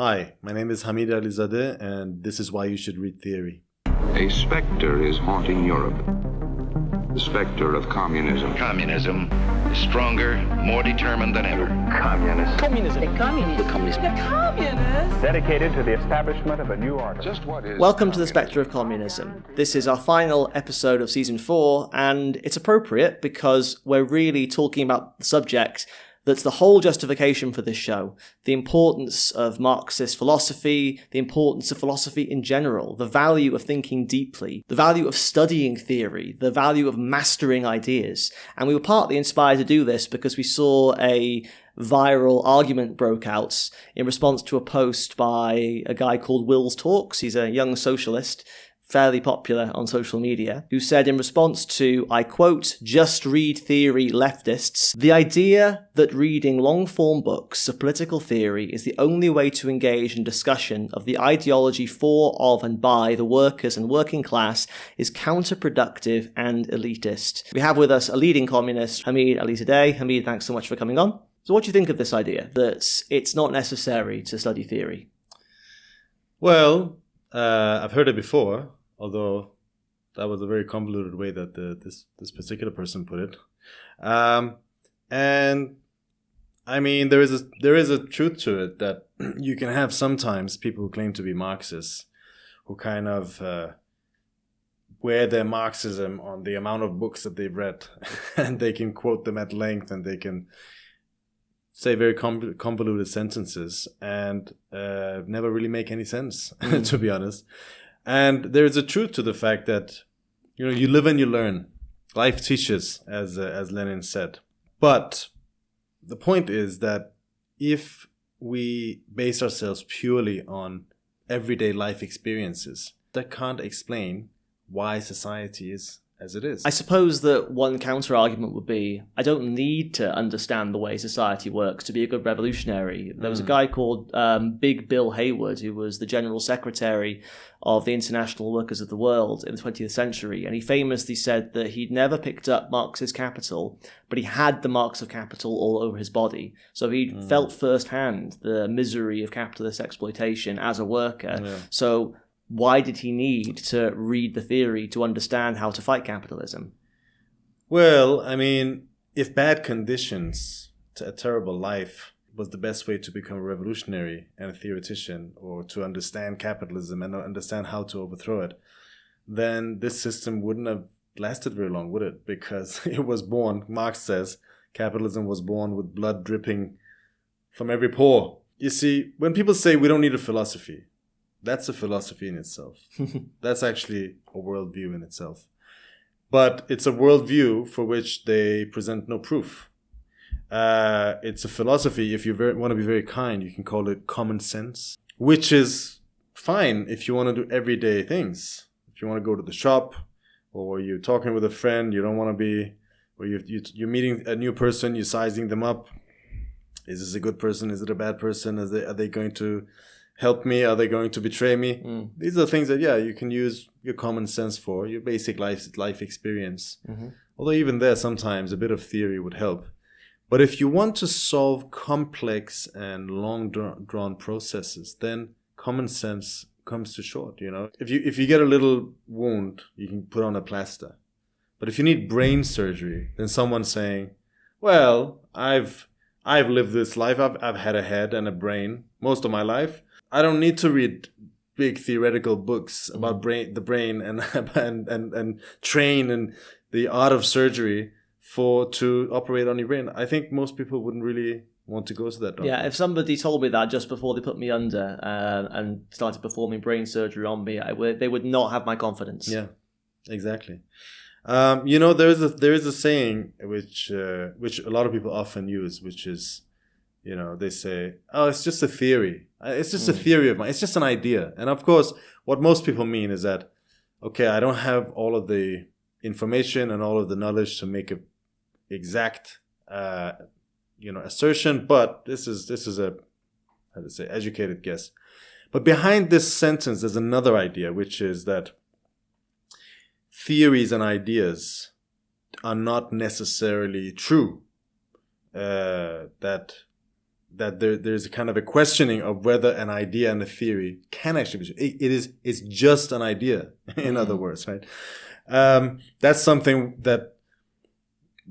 Hi, my name is Hamid Alizadeh, and this is why you should read theory. A spectre is haunting Europe. The spectre of communism. Communism is stronger, more determined than ever. Communism. The communist. The communist. The communist. Dedicated to the establishment of a new order. Just what is Welcome to the Spectre of Communism. This is our final episode of Season 4, and it's appropriate because we're really talking about the subject that's the whole justification for this show. The importance of Marxist philosophy, the importance of philosophy in general, the value of thinking deeply, the value of studying theory, the value of mastering ideas. And we were partly inspired to do this because we saw a viral argument broke out in response to a post by a guy called Will's Talks. He's a young socialist, fairly popular on social media, who said in response to, I quote, "just read theory leftists, the idea that reading long-form books of political theory is the only way to engage in discussion of the ideology for, of, and by the workers and working class is counterproductive and elitist." We have with us a leading communist, Hamid Alizadeh. Hamid, thanks so much for coming on. So what do you think of this idea, that it's not necessary to study theory? Well, I've heard it before, although that was a very convoluted way that this particular person put it. And I mean, there is a truth to it that you can have sometimes people who claim to be Marxists who kind of wear their Marxism on the amount of books that they've read, and they can quote them at length, and they can say very convoluted sentences and never really make any sense, to be honest. And there's a truth to the fact that, you know, you live and you learn. Life teaches, as Lenin said. But the point is that if we base ourselves purely on everyday life experiences, that can't explain why society is as it is. I suppose that one counter-argument would be, I don't need to understand the way society works to be a good revolutionary. There was a guy called Big Bill Haywood, who was the General Secretary of the International Workers of the World in the 20th century, and he famously said that he'd never picked up Marx's Capital, but he had the marks of capital all over his body. So he felt firsthand the misery of capitalist exploitation as a worker. Yeah. So why did he need to read the theory to understand how to fight capitalism? Well, I mean, if bad conditions to a terrible life was the best way to become a revolutionary and a theoretician, or to understand capitalism and understand how to overthrow it, then this system wouldn't have lasted very long, would it? Because it was born, Marx says, capitalism was born with blood dripping from every pore. You see, when people say we don't need a philosophy, that's a philosophy in itself. That's actually a worldview in itself. But it's a worldview for which they present no proof. It's a philosophy, if you want to be very kind, you can call it common sense, which is fine if you want to do everyday things. If you want to go to the shop, or you're talking with a friend, you don't want to be, or you're meeting a new person, you're sizing them up. Is this a good person? Is it a bad person? Are they going to help me? Are they going to betray me? These are things that, you can use your common sense for, your basic life experience. Although even there, sometimes a bit of theory would help. But if you want to solve complex and long-drawn processes, then common sense comes too short, you know. If you get a little wound, you can put on a plaster. But if you need brain surgery, then someone's saying, well, I've lived this life. I've had a head and a brain most of my life. I don't need to read big theoretical books about the brain and train in the art of surgery to operate on your brain. I think most people wouldn't really want to go to that doctor. Yeah, if somebody told me that just before they put me under and started performing brain surgery on me, they would not have my confidence. Yeah, exactly. You know, there is a saying which a lot of people often use, which is, you know, they say, oh, it's just a theory. It's just a theory of mine. It's just an idea. And of course, what most people mean is that, okay, I don't have all of the information and all of the knowledge to make an exact, assertion, but this is a, educated guess. But behind this sentence, there's another idea, which is that theories and ideas are not necessarily true. That that there's a kind of a questioning of whether an idea and a theory can actually be. It's just an idea, in other words, right? That's something that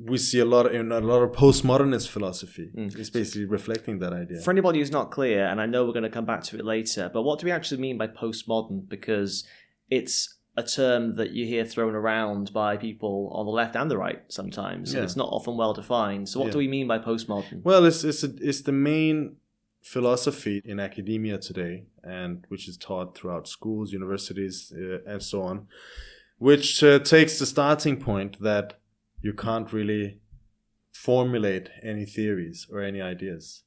we see a lot in a lot of postmodernist philosophy. It's basically reflecting that idea. For anybody who's not clear, and I know we're going to come back to it later, but what do we actually mean by postmodern? Because it's a term that you hear thrown around by people on the left and the right sometimes. Yeah. It's not often well defined. So what do we mean by postmodern? Well, it's the main philosophy in academia today, and which is taught throughout schools, universities, and so on, which takes the starting point that you can't really formulate any theories or any ideas.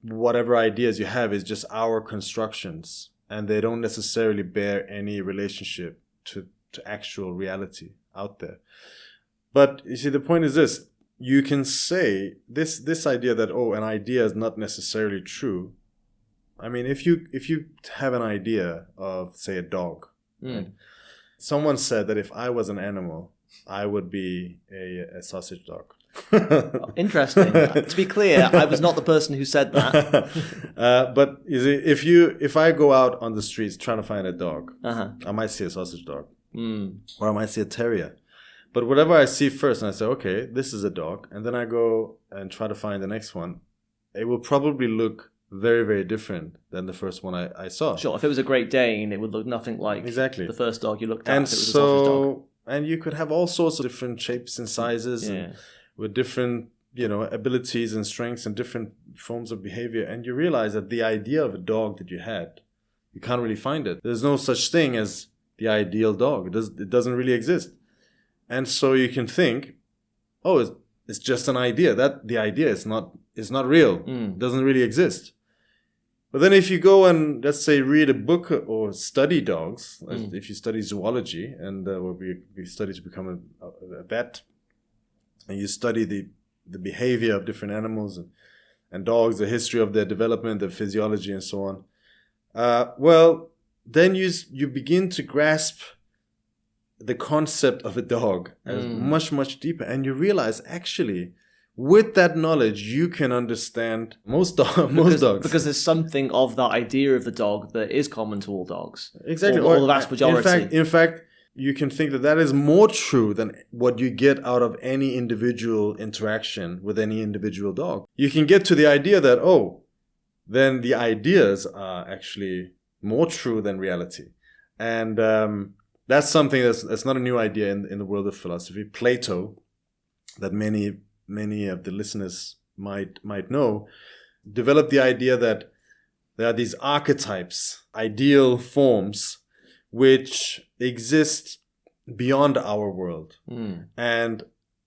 Whatever ideas you have is just our constructions, and they don't necessarily bear any relationship to actual reality out there. But you see, the point is this: you can say this idea that, oh, an idea is not necessarily true. I mean, if you have an idea of, say, a dog, right? Someone said that if I was an animal, I would be a sausage dog. Interesting. To be clear, I was not the person who said that. But you see, if I go out on the streets trying to find a dog, I might see a sausage dog, or I might see a terrier. But whatever I see first, and I say, okay, this is a dog, and then I go and try to find the next one, it will probably look very, very different than the first one I saw. Sure, if it was a Great Dane, it would look nothing like the first dog you looked at. And if it was a sausage dog. And you could have all sorts of different shapes and sizes, and with different, abilities and strengths and different forms of behavior. And you realize that the idea of a dog that you had, you can't really find it. There's no such thing as the ideal dog. It doesn't really exist. And so you can think, oh, it's just an idea. That the idea is not real. It doesn't really exist. But then if you go and, let's say, read a book or study dogs, if you study zoology and we study to become a vet, and you study the behavior of different animals and dogs, the history of their development, their physiology, and so on, well, then you begin to grasp the concept of a dog as much, much deeper. And you realize, actually, with that knowledge, you can understand most dogs. Because there's something of that idea of the dog that is common to all dogs. Exactly. Or the vast majority. In fact, you can think that is more true than what you get out of any individual interaction with any individual dog. You can get to the idea that, then the ideas are actually more true than reality. And that's something that's not a new idea in the world of philosophy. Plato, that many of the listeners might know, developed the idea that there are these archetypes, ideal forms, which exist beyond our world. And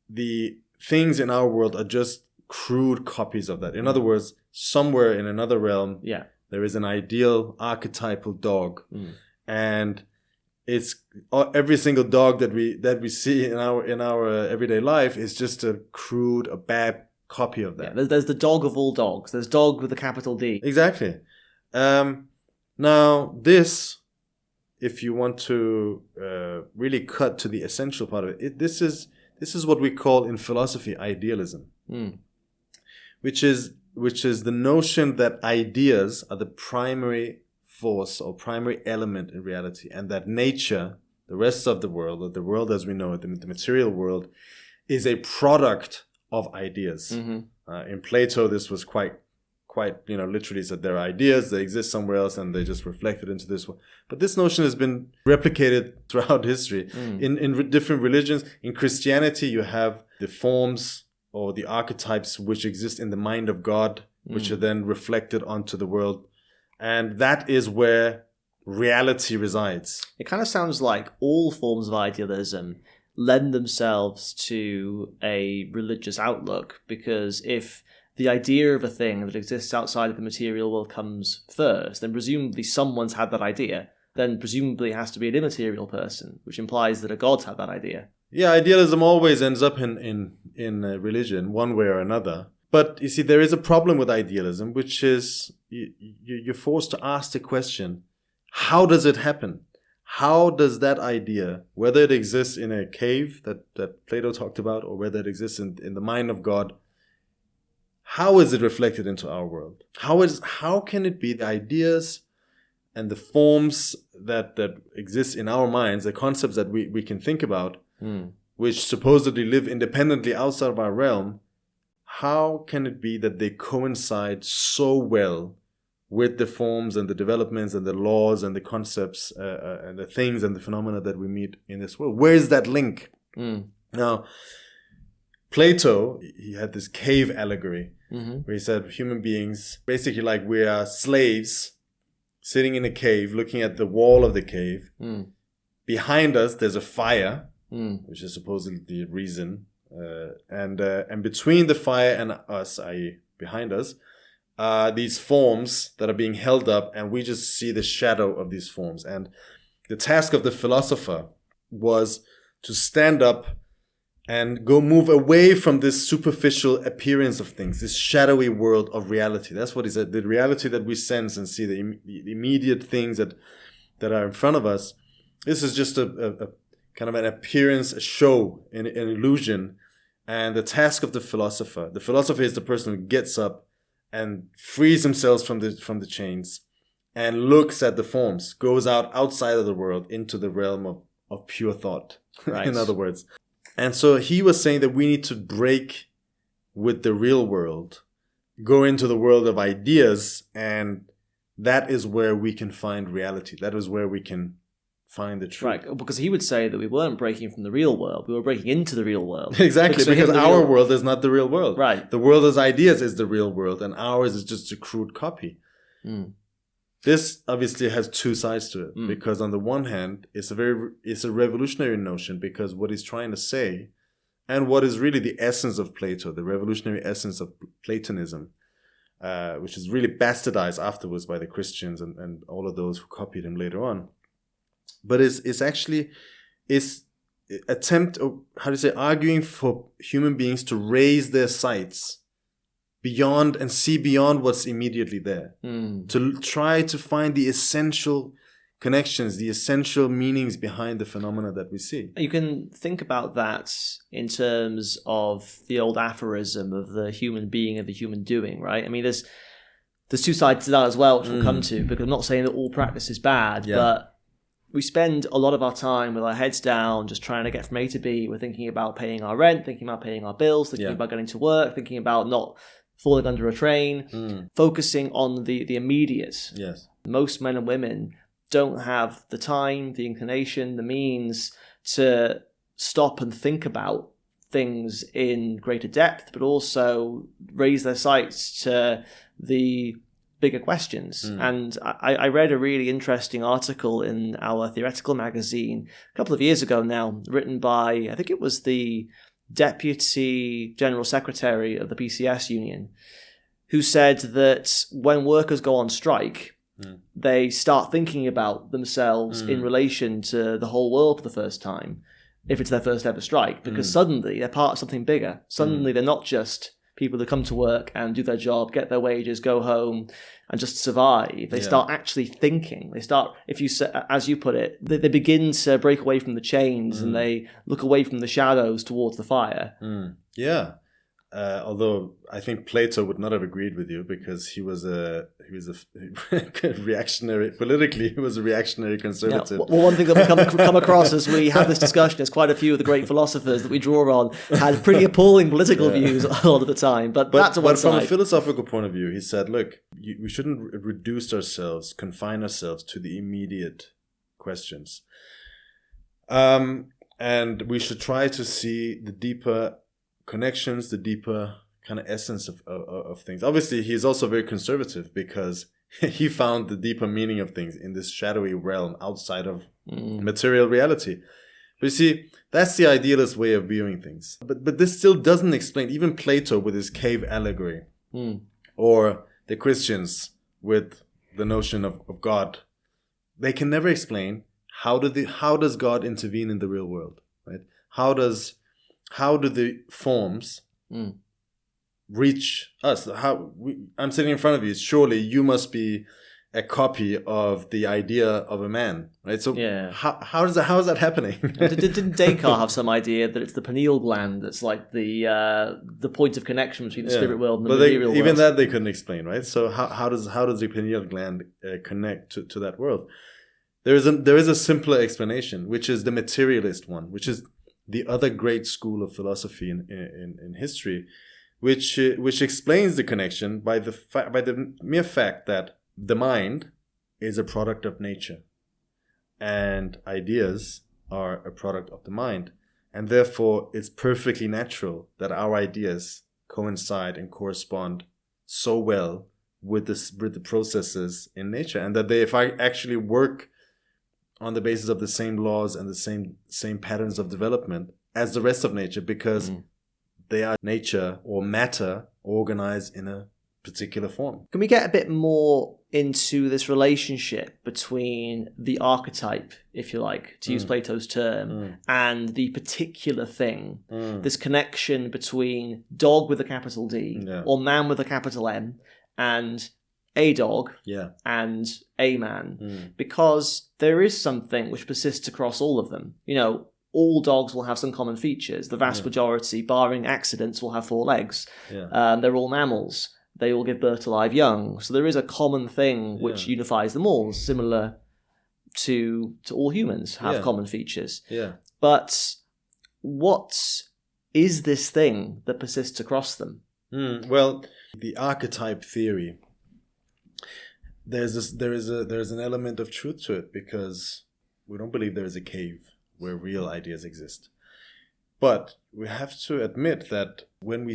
the things in our world are just crude copies of that. In other words, somewhere in another realm, there is an ideal archetypal dog. And it's every single dog that we see in our everyday life is just a bad copy of that. Yeah, there's the dog of all dogs. There's dog with a capital D. Exactly. Now this, if you want to really cut to the essential part of it, this is what we call in philosophy idealism, which is the notion that ideas are the primary force or primary element in reality, and that nature, the rest of the world, or the world as we know it, the material world, is a product of ideas. In Plato, this was quite literally said there are ideas that exist somewhere else and they just reflected into this one. But this notion has been replicated throughout history in different religions. In Christianity, you have the forms or the archetypes which exist in the mind of God, which are then reflected onto the world. And that is where reality resides. It kind of sounds like all forms of idealism lend themselves to a religious outlook, because if the idea of a thing that exists outside of the material world comes first, then presumably someone's had that idea. Then presumably it has to be an immaterial person, which implies that a god's had that idea. Yeah, idealism always ends up in religion, one way or another. But you see, there is a problem with idealism, which is you're forced to ask the question, how does it happen? How does that idea, whether it exists in a cave that Plato talked about, or whether it exists in the mind of God, how is it reflected into our world? How can it be the ideas and the forms that exist in our minds, the concepts that we can think about, which supposedly live independently outside of our realm, how can it be that they coincide so well with the forms and the developments and the laws and the concepts and the things and the phenomena that we meet in this world? Where is that link? Now, Plato, he had this cave allegory where he said human beings, basically like we are slaves sitting in a cave looking at the wall of the cave. Behind us, there's a fire, which is supposedly the reason. And between the fire and us, i.e. behind us, these forms that are being held up, and we just see the shadow of these forms. And the task of the philosopher was to stand up and move away from this superficial appearance of things, this shadowy world of reality. That's what he said. The reality that we sense and see, the immediate things that are in front of us. This is just a kind of an appearance, a show, an illusion. And the task of the philosopher is the person who gets up and frees himself from the chains and looks at the forms, goes outside of the world into the realm of pure thought, right. In other words. And so he was saying that we need to break with the real world, go into the world of ideas, and that is where we can find reality. That is where we can find the truth. Right, because he would say that we weren't breaking from the real world, we were breaking into the real world. Exactly, because our world is not the real world. Right. The world as ideas is the real world, and ours is just a crude copy. This obviously has two sides to it, because on the one hand, it's a revolutionary notion, because what he's trying to say, and what is really the essence of Plato, the revolutionary essence of Platonism, which is really bastardized afterwards by the Christians and all of those who copied him later on. But it's arguing for human beings to raise their sights beyond and see beyond what's immediately there, to try to find the essential connections, the essential meanings behind the phenomena that we see. You can think about that in terms of the old aphorism of the human being and the human doing, right? I mean, there's two sides to that as well, which we'll come to, because I'm not saying that all practice is bad, but we spend a lot of our time with our heads down, just trying to get from A to B. We're thinking about paying our rent, thinking about paying our bills, thinking about getting to work, thinking about not falling under a train, focusing on the immediate. Yes. Most men and women don't have the time, the inclination, the means to stop and think about things in greater depth, but also raise their sights to the bigger questions. And I read a really interesting article in our theoretical magazine a couple of years ago now, written by, I think it was the Deputy General Secretary of the PCS Union, who said that when workers go on strike, they start thinking about themselves in relation to the whole world for the first time, if it's their first ever strike, because suddenly they're part of something bigger. Suddenly they're not just people who come to work and do their job, get their wages, go home, and just survive. They start actually thinking. They start, if you say, as you put it, they begin to break away from the chains and they look away from the shadows towards the fire. Yeah. Although I think Plato would not have agreed with you, because he was a reactionary, politically he was a reactionary conservative. Yeah. Well, one thing that we come across as we have this discussion is quite a few of the great philosophers that we draw on had pretty appalling political views a lot of the time. But that's one side. But from a philosophical point of view, he said, look, we shouldn't confine ourselves to the immediate questions. And we should try to see the deeper connections, the deeper kind of essence of things. Obviously, he's also very conservative, because he found the deeper meaning of things in this shadowy realm outside of material reality. But you see, that's the idealist way of viewing things. But this still doesn't explain, even Plato with his cave allegory, or the Christians with the notion of God, they can never explain how does God intervene in the real world, right? How do the forms reach us? I'm sitting in front of you. Surely you must be a copy of the idea of a man, right? So Yeah. how is that happening? Didn't Descartes have some idea that it's the pineal gland that's like the point of connection between the spirit world and the material world? Even that they couldn't explain, right? So how does the pineal gland connect to that world? There is a simpler explanation, which is the materialist one, which is the other great school of philosophy in history, which explains the connection by the mere fact that the mind is a product of nature, and ideas are a product of the mind, and therefore it's perfectly natural that our ideas coincide and correspond so well with the processes in nature, and that they, if I actually work on the basis of the same laws and the same patterns of development as the rest of nature, because they are nature or matter organized in a particular form. Can we get a bit more into this relationship between the archetype, if you like, to use Plato's term, and the particular thing, this connection between dog with a capital D or man with a capital M and a dog and a man, because there is something which persists across all of them. You know, all dogs will have some common features. The vast majority, barring accidents, will have 4 legs. They're all mammals. They all give birth to live young. So there is a common thing which unifies them all, similar to all humans have common features. But what is this thing that persists across them? Well, the archetype theory, there is an element of truth to it, because we don't believe there is a cave where real ideas exist. But we have to admit that when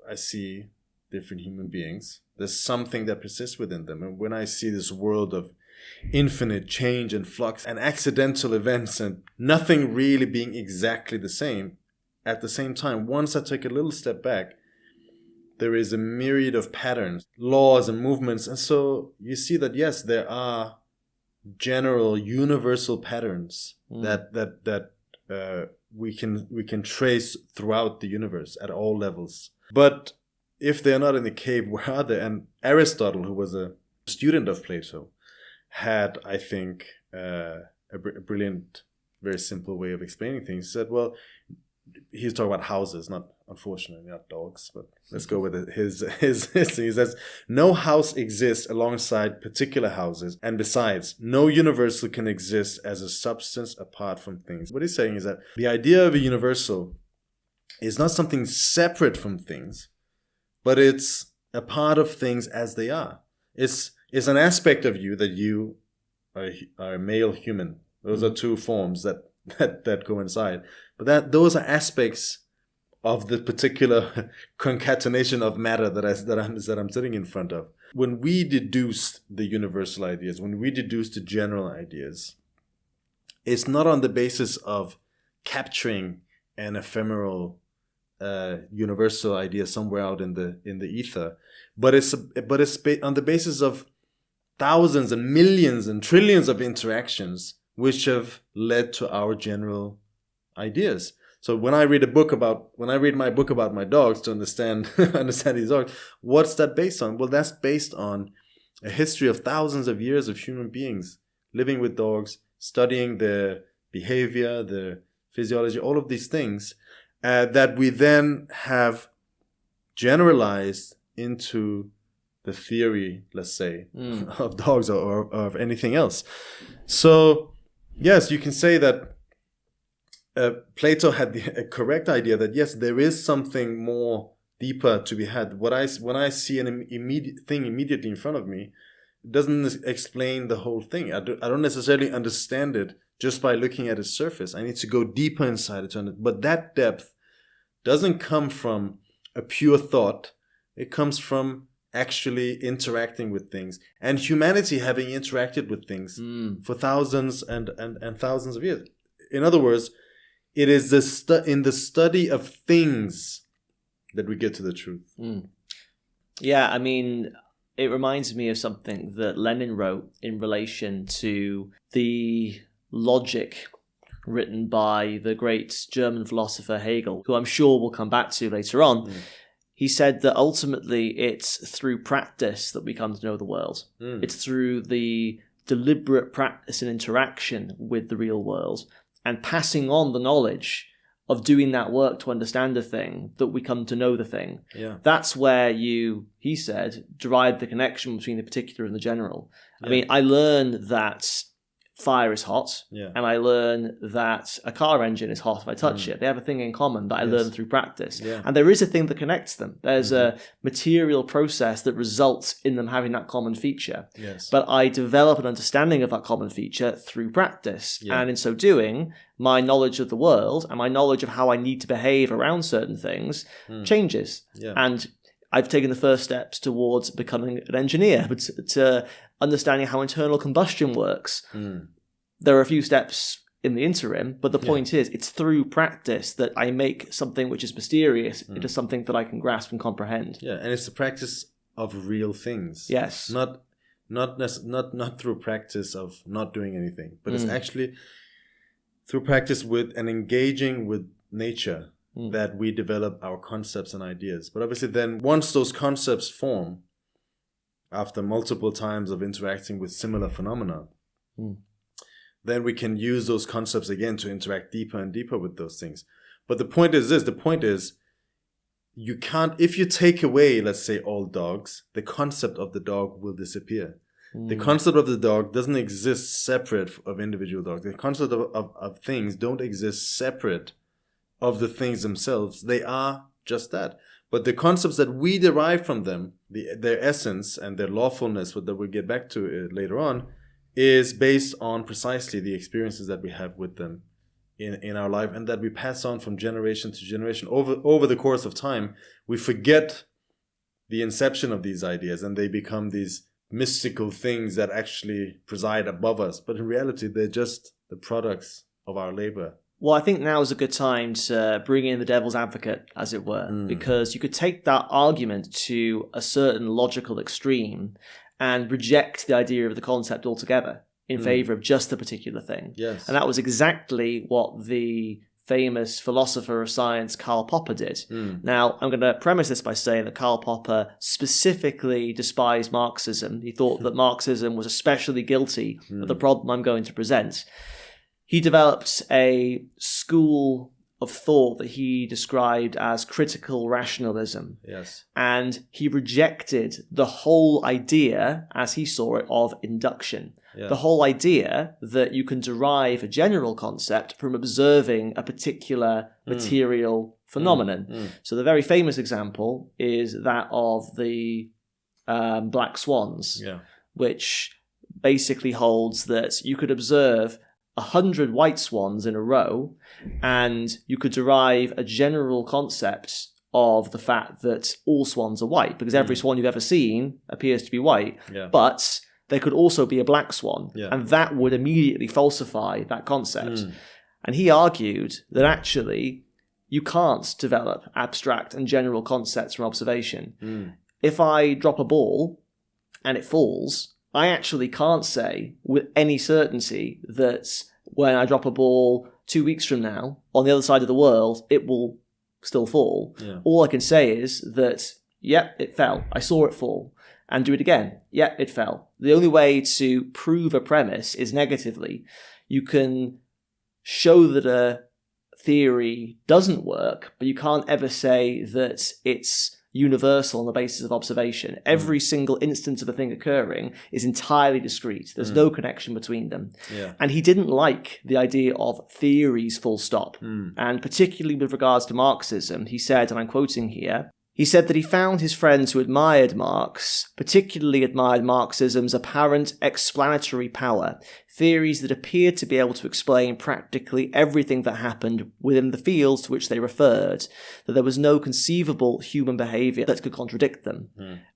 I see different human beings, there's something that persists within them. And when I see this world of infinite change and flux and accidental events and nothing really being exactly the same, at the same time, once I take a little step back, there is a myriad of patterns, laws and movements. And so you see that, yes, there are general universal patterns that we can trace throughout the universe at all levels. But if they're not in the cave, where are they? And Aristotle, who was a student of Plato, had, I think, a brilliant, very simple way of explaining things. He said, well, he's talking about houses, unfortunately not dogs, but let's go with his history. He says, no house exists alongside particular houses, and besides, no universal can exist as a substance apart from things. What he's saying is that the idea of a universal is not something separate from things, but it's a part of things as they are. It's an aspect of you that you are a male human. Those are 2 forms that coincide. But those are aspects of the particular concatenation of matter that I'm sitting in front of. When we deduce the universal ideas, when we deduce the general ideas, it's not on the basis of capturing an ephemeral universal idea somewhere out in the ether, but it's on the basis of thousands and millions and trillions of interactions which have led to our general ideas. So when I read my book about my dogs to understand these dogs, what's that based on? Well, that's based on a history of thousands of years of human beings living with dogs, studying their behavior, their physiology, all of these things that we then have generalized into the theory, let's say, of dogs or of anything else. So, yes, you can say that Plato had a correct idea that, yes, there is something more deeper to be had. When I see an immediate thing immediately in front of me, it doesn't explain the whole thing. I don't necessarily understand it just by looking at its surface. I need to go deeper inside it to understand. But that depth doesn't come from a pure thought. It comes from actually interacting with things, and humanity having interacted with things for thousands and thousands of years. In other words, it is in the study of things that we get to the truth. Yeah, I mean, it reminds me of something that Lenin wrote in relation to the logic written by the great German philosopher Hegel, who I'm sure we'll come back to later on. he said that ultimately it's through practice that we come to know the world. It's through the deliberate practice and interaction with the real world and passing on the knowledge of doing that work to understand a thing that we come to know the thing. Yeah. That's where he said, derive the connection between the particular and the general. I mean, I learned that fire is hot, and I learn that a car engine is hot if I touch it. They have a thing in common that I learn through practice. Yeah. And there is a thing that connects them. There's a material process that results in them having that common feature. Yes. But I develop an understanding of that common feature through practice. Yeah. And in so doing, my knowledge of the world and my knowledge of how I need to behave around certain things changes. Yeah. And I've taken the first steps towards becoming an engineer, but to understanding how internal combustion works. There are a few steps in the interim, but the point is, it's through practice that I make something which is mysterious into something that I can grasp and comprehend. Yeah, and it's the practice of real things. Yes. Not through practice of not doing anything, but it's actually through practice with and engaging with nature that we develop our concepts and ideas. But obviously then once those concepts form, after multiple times of interacting with similar phenomena, then we can use those concepts again to interact deeper and deeper with those things. But the point is you can't, if you take away, let's say, all dogs, the concept of the dog will disappear. The concept of the dog doesn't exist separate of individual dogs. The concept of things don't exist separate of the things themselves. They are just that. But the concepts that we derive from them, their essence and their lawfulness, that we'll get back to later on, is based on precisely the experiences that we have with them in our life, and that we pass on from generation to generation. Over the course of time, we forget the inception of these ideas, and they become these mystical things that actually preside above us. But in reality, they're just the products of our labor. Well, I think now is a good time to bring in the devil's advocate, as it were, because you could take that argument to a certain logical extreme and reject the idea of the concept altogether in favor of just the particular thing. Yes. And that was exactly what the famous philosopher of science Karl Popper did. Now, I'm going to premise this by saying that Karl Popper specifically despised Marxism. He thought that Marxism was especially guilty of the problem I'm going to present. He developed a school of thought that he described as critical rationalism. Yes. And he rejected the whole idea, as he saw it, of induction. Yeah. The whole idea that you can derive a general concept from observing a particular material phenomenon. So the very famous example is that of the black swans, which basically holds that you could observe 100 white swans in a row, and you could derive a general concept of the fact that all swans are white, because every swan you've ever seen appears to be white. Yeah. But there could also be a black swan, and that would immediately falsify that concept. And he argued that actually you can't develop abstract and general concepts from observation. If I drop a ball and it falls, I actually can't say with any certainty that when I drop a ball 2 weeks from now on the other side of the world, it will still fall. Yeah. All I can say is that, it fell. I saw it fall. And do it again. It fell. The only way to prove a premise is negatively. You can show that a theory doesn't work, but you can't ever say that it's universal on the basis of observation. Every single instance of a thing occurring is entirely discrete. There's no connection between them. Yeah. And he didn't like the idea of theories full stop. And particularly with regards to Marxism, he said, and I'm quoting here, he said that he found his friends who admired Marx, particularly admired Marxism's apparent explanatory power, theories that appeared to be able to explain practically everything that happened within the fields to which they referred, that there was no conceivable human behaviour that could contradict them.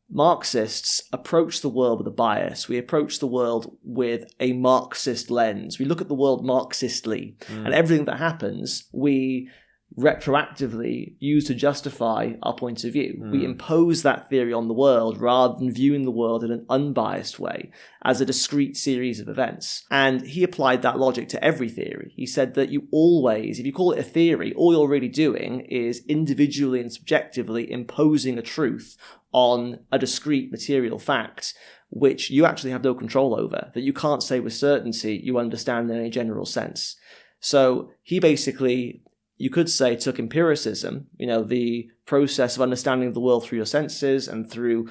Marxists approach the world with a bias. We approach the world with a Marxist lens. We look at the world Marxistly, and everything that happens, we retroactively use to justify our point of view. We impose that theory on the world rather than viewing the world in an unbiased way as a discrete series of events. And he applied that logic to every theory. He said that you always, if you call it a theory, all you're really doing is individually and subjectively imposing a truth on a discrete material fact which you actually have no control over, that you can't say with certainty you understand in a general sense. So he basically, you could say, took empiricism, the process of understanding the world through your senses and through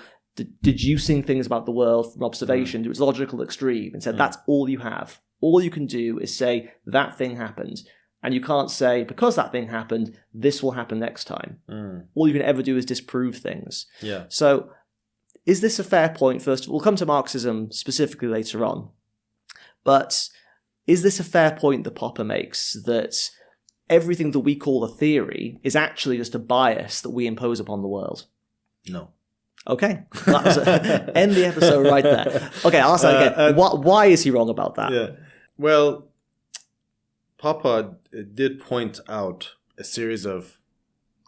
deducing things about the world from observation to its logical extreme, and said that's all you have. All you can do is say that thing happened. And you can't say, because that thing happened, this will happen next time. All you can ever do is disprove things. Yeah. So is this a fair point? First, we'll come to Marxism specifically later on. But is this a fair point that Popper makes, that everything that we call a theory is actually just a bias that we impose upon the world? No. Okay. End the episode right there. Okay, I'll ask that again. Why is he wrong about that? Yeah. Well, Popper did point out a series of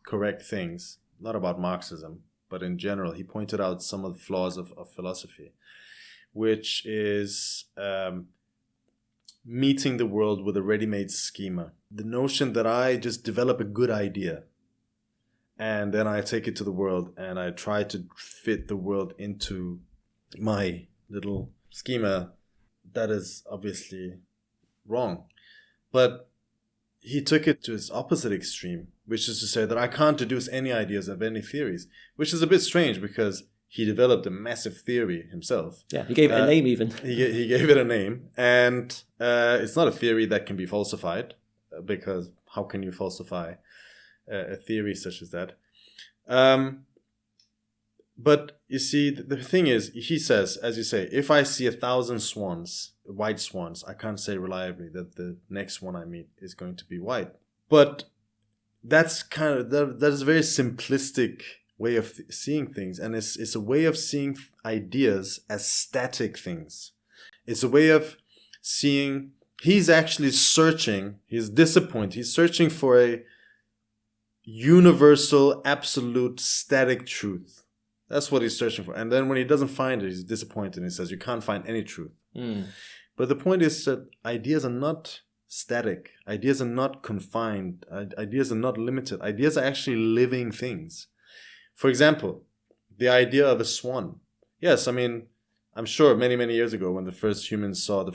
correct things, not about Marxism, but in general. He pointed out some of the flaws of philosophy, which is meeting the world with a ready-made schema. The notion that I just develop a good idea and then I take it to the world and I try to fit the world into my little schema, that is obviously wrong. But he took it to its opposite extreme, which is to say that I can't deduce any ideas of any theories, which is a bit strange because he developed a massive theory himself. Yeah, he gave it a name even. He gave it a name. And it's not a theory that can be falsified, because how can you falsify a theory such as that? But you see, the thing is, he says, as you say, if I see 1,000 swans, white swans, I can't say reliably that the next one I meet is going to be white. But that's kind of, that is a very simplistic way of seeing things. And it's a way of seeing ideas as static things. It's a way of seeing, he's actually searching, he's disappointed, he's searching for a universal, absolute, static truth. That's what he's searching for. And then when he doesn't find it, he's disappointed. He says, you can't find any truth. But the point is that ideas are not static. Ideas are not confined. Ideas are not limited. Ideas are actually living things. For example, the idea of a swan. Yes, I mean, I'm sure many, many years ago when the first humans saw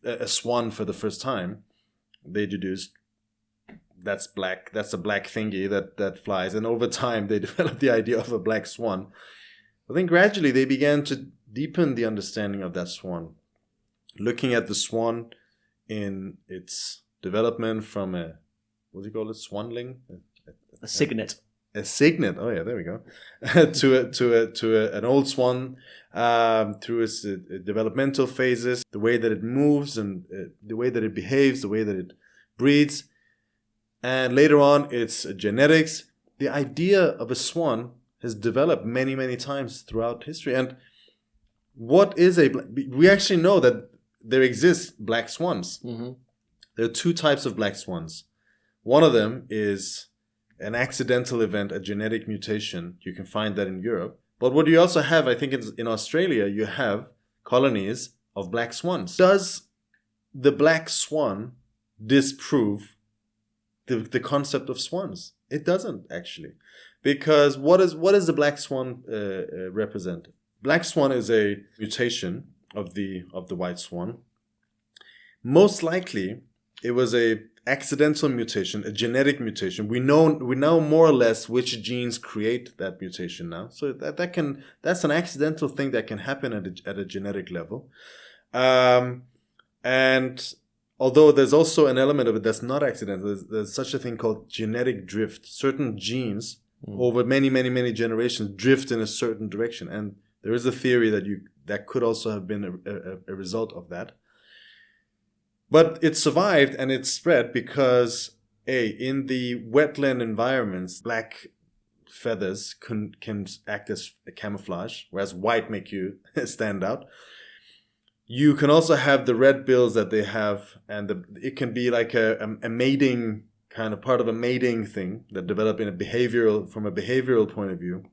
a swan for the first time, they deduced, that's black, that's a black thingy that flies. And over time, they developed the idea of a black swan. But then gradually, they began to deepen the understanding of that swan. Looking at the swan in its development from a, what do you call it, swanling? A cygnet. A cygnet, oh yeah, there we go. to an old swan, through its developmental phases, the way that it moves and the way that it behaves, the way that it breeds. And later on, its genetics. The idea of a swan has developed many, many times throughout history. And what is we actually know that there exist black swans. Mm-hmm. There are two types of black swans. One of them is an accidental event, a genetic mutation. You can find that in Europe. But what you also have, I think in Australia, you have colonies of black swans. Does the black swan disprove the concept of swans? It doesn't, actually. Because what does the black swan represent? Black swan is a mutation of the white swan. Most likely, it was a accidental mutation, a genetic mutation. We know more or less which genes create that mutation now. So that's an accidental thing that can happen at a genetic level. And although there's also an element of it that's not accidental, there's such a thing called genetic drift. Certain genes over many, many, many generations drift in a certain direction. And there is a theory that could also have been a result of that. But it survived and it spread because, in the wetland environments, black feathers can act as a camouflage, whereas white make you stand out. You can also have the red bills that they have, and it can be like a mating kind of part of a mating thing that develop from a behavioral point of view.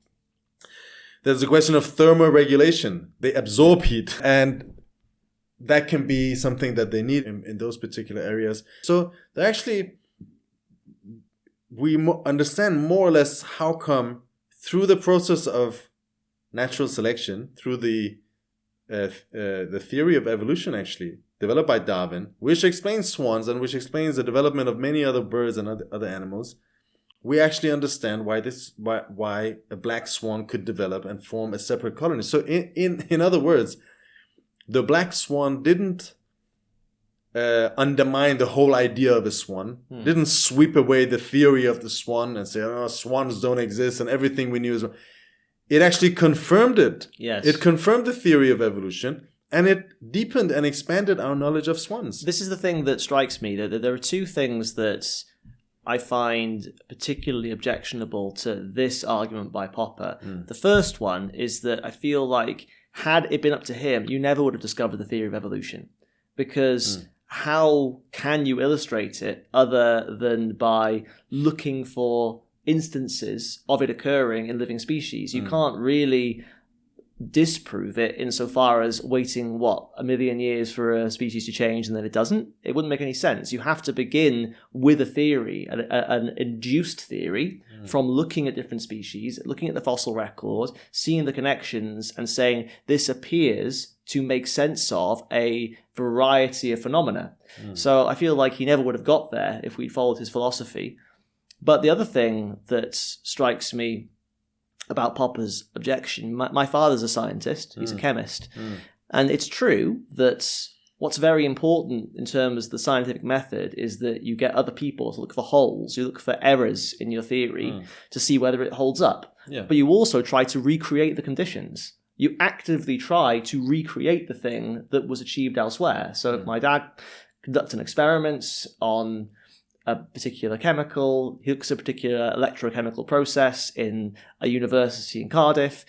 There's a question of thermoregulation. They absorb heat, and that can be something that they need in those particular areas. So they're actually, we understand more or less how come through the process of natural selection, through the theory of evolution actually, developed by Darwin, which explains swans and which explains the development of many other birds and other animals, we actually understand why a black swan could develop and form a separate colony. So in other words, the black swan didn't undermine the whole idea of a swan, didn't sweep away the theory of the swan and say, oh, swans don't exist and everything we knew is wrong. It actually confirmed it. Yes. It confirmed the theory of evolution, and it deepened and expanded our knowledge of swans. This is the thing that strikes me, that there are two things that I find particularly objectionable to this argument by Popper. The first one is that I feel like, had it been up to him, you never would have discovered the theory of evolution. Because how can you illustrate it other than by looking for instances of it occurring in living species? You can't really disprove it insofar as waiting, 1 million years for a species to change and then it doesn't. It wouldn't make any sense. You have to begin with a theory, an induced theory, from looking at different species, looking at the fossil record, seeing the connections and saying this appears to make sense of a variety of phenomena. So I feel like he never would have got there if we'd followed his philosophy. But the other thing that strikes me about Popper's objection, my father's a scientist, he's a chemist, and it's true that what's very important in terms of the scientific method is that you get other people to look for holes, you look for errors in your theory to see whether it holds up. But you also try to recreate the conditions. You actively try to recreate the thing that was achieved elsewhere. So if my dad conducts an experiment on a particular chemical, he looks at a particular electrochemical process in a university in Cardiff,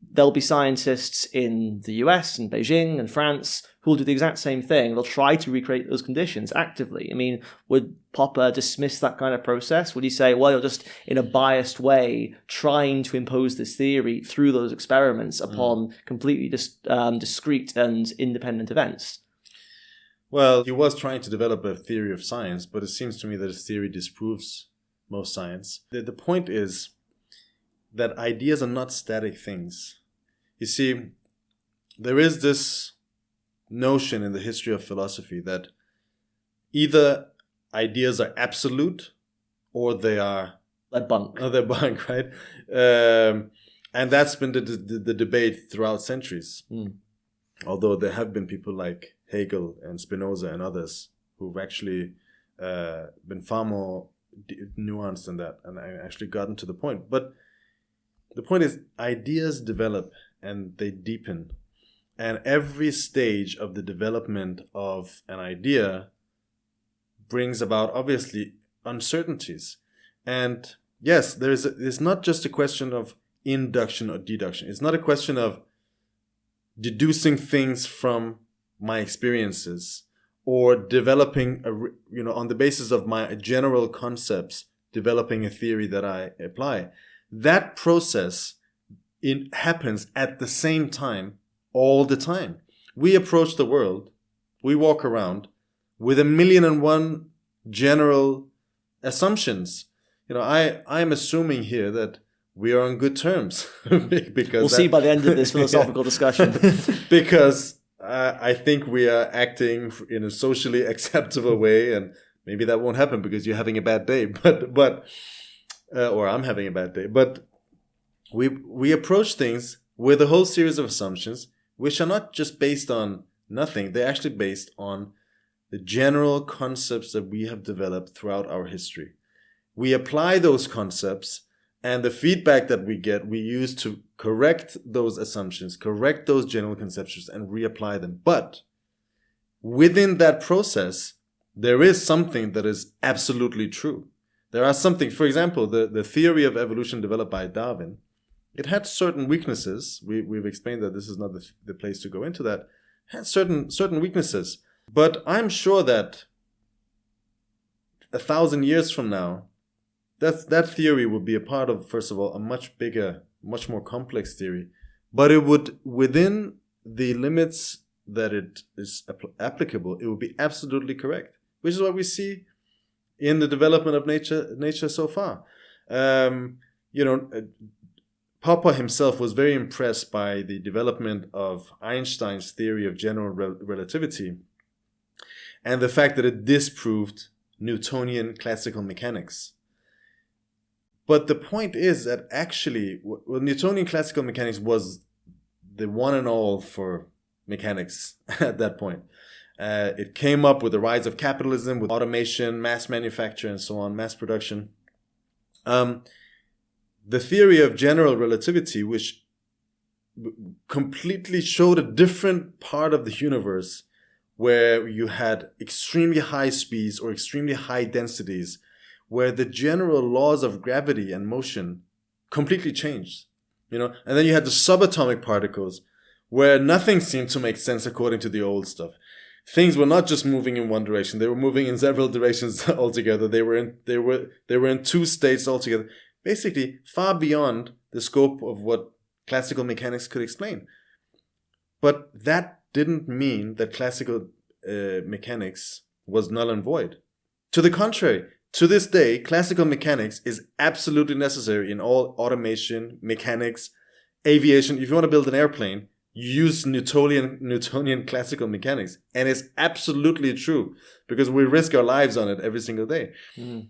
there'll be scientists in the US and Beijing and France who will do the exact same thing. They'll try to recreate those conditions actively. I mean, would Popper dismiss that kind of process? Would he say, well, you're just in a biased way trying to impose this theory through those experiments upon completely discrete and independent events? Well, he was trying to develop a theory of science, but it seems to me that his theory disproves most science. The point is that ideas are not static things. You see, there is this notion in the history of philosophy that either ideas are absolute or they're bunk. Or they're bunk, right? And that's been the debate throughout centuries. Although there have been people like Hegel and Spinoza and others who've actually been far more nuanced than that and actually gotten to the point. But the point is, ideas develop and they deepen. And every stage of the development of an idea brings about, obviously, uncertainties. And yes, there's not just a question of induction or deduction. It's not a question of deducing things from my experiences or developing on the basis of my general concepts, developing a theory that I apply. That process happens at the same time all the time. We approach the world, we walk around with 1,000,001 general assumptions. I'm assuming here that we are on good terms because we'll see by the end of this philosophical discussion. Because I think we are acting in a socially acceptable way, and maybe that won't happen because you're having a bad day, or I'm having a bad day. But we approach things with a whole series of assumptions, which are not just based on nothing. They're actually based on the general concepts that we have developed throughout our history. We apply those concepts, and the feedback that we get, we use to correct those assumptions, correct those general conceptions, and reapply them. But within that process, there is something that is absolutely true. There are something, for example, the theory of evolution developed by Darwin, it had certain weaknesses. We've explained that this is not the place to go into that. It had certain weaknesses. But I'm sure that 1,000 years from now, that theory would be a part of, first of all, a much bigger, much more complex theory, but it would, within the limits that it is applicable, it would be absolutely correct, which is what we see in the development of nature so far. Popper himself was very impressed by the development of Einstein's theory of general relativity and the fact that it disproved Newtonian classical mechanics. But the point is that actually, Newtonian classical mechanics was the one and all for mechanics at that point. It came up with the rise of capitalism, with automation, mass manufacture, and so on, mass production. The theory of general relativity, which completely showed a different part of the universe where you had extremely high speeds or extremely high densities, where the general laws of gravity and motion completely changed, and then you had the subatomic particles, where nothing seemed to make sense according to the old stuff. Things were not just moving in one direction; they were moving in several directions altogether. They were in two states altogether, basically far beyond the scope of what classical mechanics could explain. But that didn't mean that classical mechanics was null and void. To the contrary. To this day, classical mechanics is absolutely necessary in all automation, mechanics, aviation. If you want to build an airplane, you use Newtonian classical mechanics. And it's absolutely true because we risk our lives on it every single day. Mm.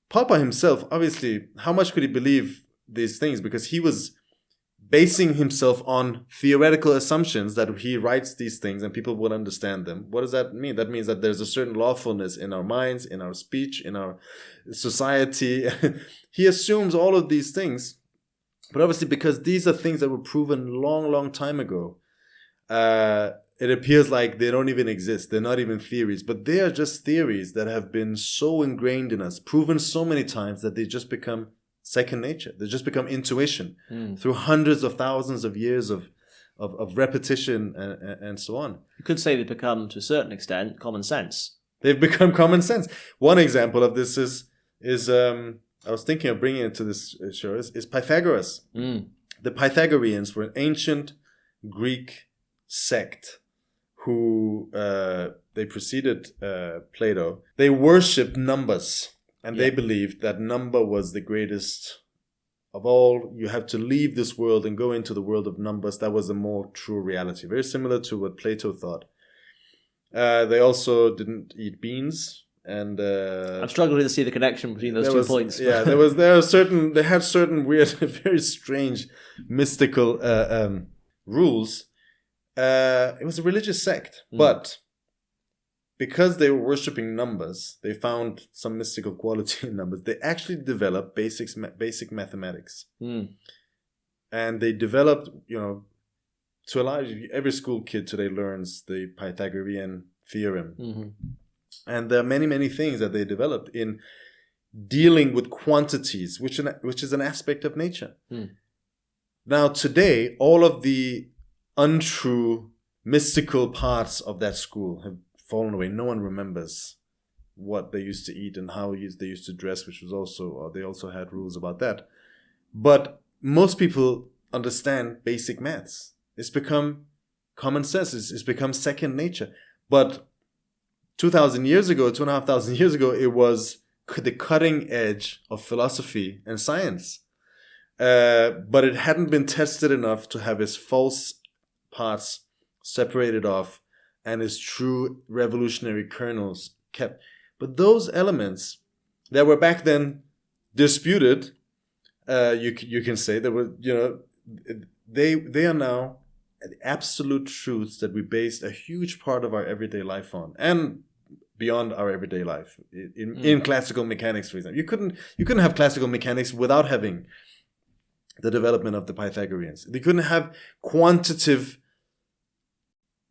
Popper himself, obviously, how much could he believe these things? Because he was basing himself on theoretical assumptions that he writes these things and people will understand them. What does that mean? That means that there's a certain lawfulness in our minds, in our speech, in our society. He assumes all of these things, but obviously because these are things that were proven long, long time ago, it appears like they don't even exist. They're not even theories, but they are just theories that have been so ingrained in us, proven so many times that they just become second nature. They just become intuition through hundreds of thousands of years of repetition and so on. You could say they've become, to a certain extent, common sense. They've become common sense. One example of this is I was thinking of bringing it to this show is Pythagoras. The Pythagoreans were an ancient Greek sect who they preceded Plato. They worshipped numbers. And they believed that number was the greatest of all. You have to leave this world and go into the world of numbers. That was a more true reality. Very similar to what Plato thought. They also didn't eat beans. And I'm struggling to see the connection between those 2 points. Yeah, they had certain weird, very strange, mystical rules. It was a religious sect, but because they were worshipping numbers, they found some mystical quality in numbers. They actually developed basic mathematics. And they developed, to a large, every school kid today learns the Pythagorean theorem. Mm-hmm. And there are many, many things that they developed in dealing with quantities, which is an aspect of nature. Now, today, all of the untrue, mystical parts of that school have fallen away. No one remembers what they used to eat and how they used to dress, which was also, they also had rules about that. But most people understand basic maths. It's become common sense. It's become second nature. But 2,000 years ago, 2,500 years ago, it was the cutting edge of philosophy and science. But it hadn't been tested enough to have its false parts separated off and its true revolutionary kernels kept. But those elements that were back then disputed, you can say, that were, they are now absolute truths that we based a huge part of our everyday life on, and beyond our everyday life. In classical mechanics, for example, you couldn't have classical mechanics without having the development of the Pythagoreans. They couldn't have quantitative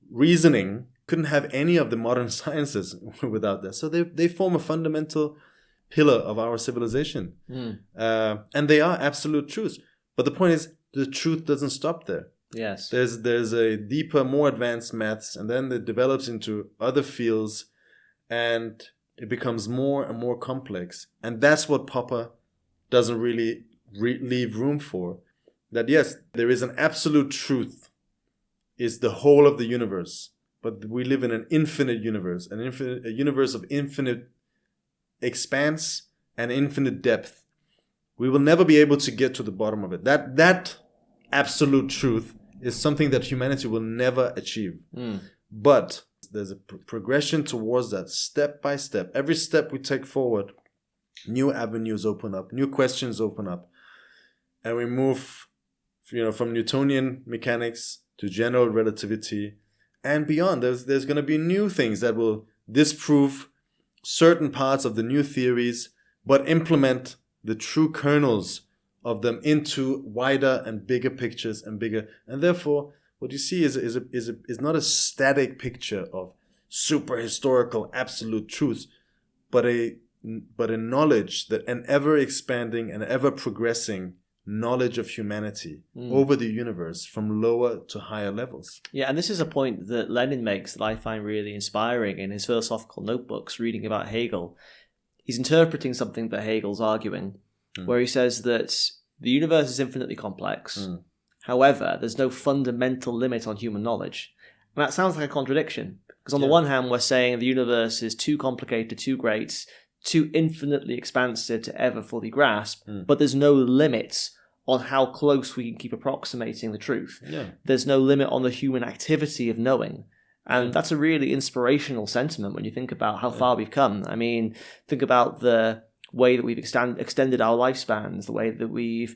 reasoning, couldn't have any of the modern sciences without that. So they form a fundamental pillar of our civilization. And they are absolute truths. But the point is, the truth doesn't stop there. Yes. There's a deeper, more advanced maths, and then it develops into other fields. And it becomes more and more complex. And that's what Popper doesn't really leave room for. That yes, there is an absolute truth, is the whole of the universe. But we live in an infinite universe, a universe of infinite expanse and infinite depth. We will never be able to get to the bottom of it. That absolute truth is something that humanity will never achieve. But there's a progression towards that step by step. Every step we take forward, new avenues open up, new questions open up, and we move, from Newtonian mechanics to general relativity and beyond. There's going to be new things that will disprove certain parts of the new theories, but implement the true kernels of them into wider and bigger pictures and therefore what you see is not a static picture of super historical absolute truths, but a knowledge, that an ever expanding and ever progressing knowledge of humanity over the universe from lower to higher levels. Yeah, and this is a point that Lenin makes that I find really inspiring in his philosophical notebooks, reading about Hegel. He's interpreting something that Hegel's arguing, where he says that the universe is infinitely complex. However, there's no fundamental limit on human knowledge. And that sounds like a contradiction, because on the one hand, we're saying the universe is too complicated, too great, too infinitely expansive to ever fully grasp, but there's no limit on how close we can keep approximating the truth. There's no limit on the human activity of knowing. And that's a really inspirational sentiment when you think about how far we've come. I mean, think about the way that we've extended our lifespans, the way that we've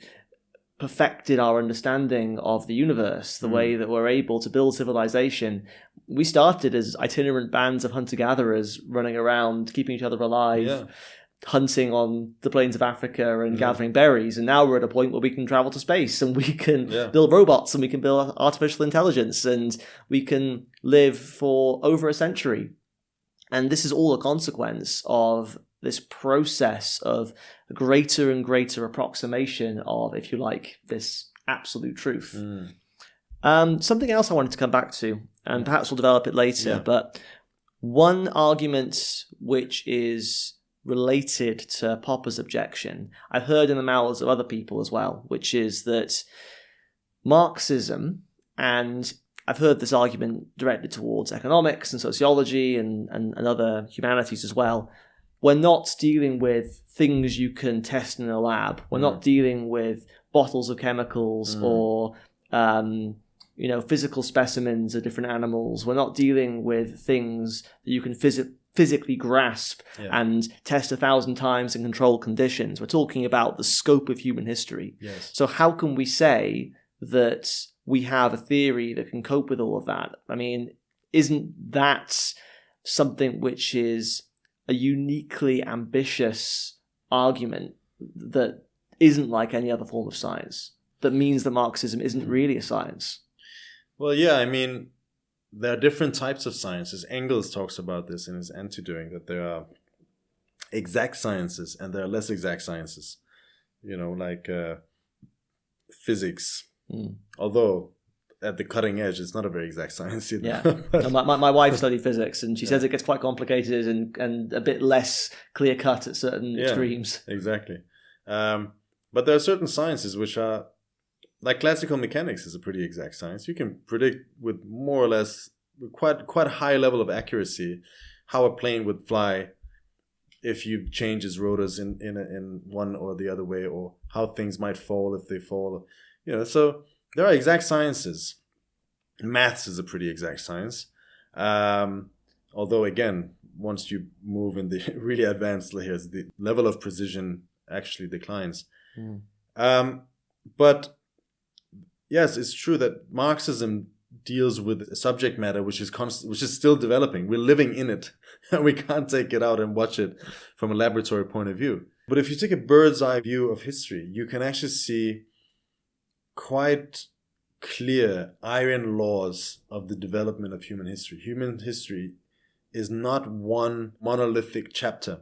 perfected our understanding of the universe, the way that we're able to build civilization. We started as itinerant bands of hunter-gatherers running around, keeping each other alive, hunting on the plains of Africa and gathering berries. And now we're at a point where we can travel to space and we can build robots and we can build artificial intelligence and we can live for over a century. And this is all a consequence of this process of a greater and greater approximation of, if you like, this absolute truth. Something else I wanted to come back to, and perhaps we'll develop it later, but one argument which is related to Popper's objection, I've heard in the mouths of other people as well, which is that Marxism, and I've heard this argument directed towards economics and sociology and other humanities as well, we're not dealing with things you can test in a lab. We're not dealing with bottles of chemicals or physical specimens of different animals. We're not dealing with things that you can physically grasp and test 1,000 times in controlled conditions. We're talking about the scope of human history. So how can we say that we have a theory that can cope with all of that? I mean, isn't that something which is a uniquely ambitious argument that isn't like any other form of science, that means that Marxism isn't really a science? Well, yeah, I mean, there are different types of sciences. Engels talks about this in his Anti-Doing, that there are exact sciences and there are less exact sciences, like physics. Although at the cutting edge, it's not a very exact science either. Yeah. my wife studied physics, and she says it gets quite complicated and a bit less clear-cut at certain extremes. Exactly. But there are certain sciences which are, like classical mechanics is a pretty exact science. You can predict with more or less quite a high level of accuracy how a plane would fly if you change its rotors in one or the other way, or how things might fall if they fall. So there are exact sciences. Maths is a pretty exact science. Although, again, once you move in the really advanced layers, the level of precision actually declines. But yes, it's true that Marxism deals with a subject matter which is still developing. We're living in it, and we can't take it out and watch it from a laboratory point of view. But if you take a bird's eye view of history, you can actually see quite clear iron laws of the development of human history. Human history is not one monolithic chapter.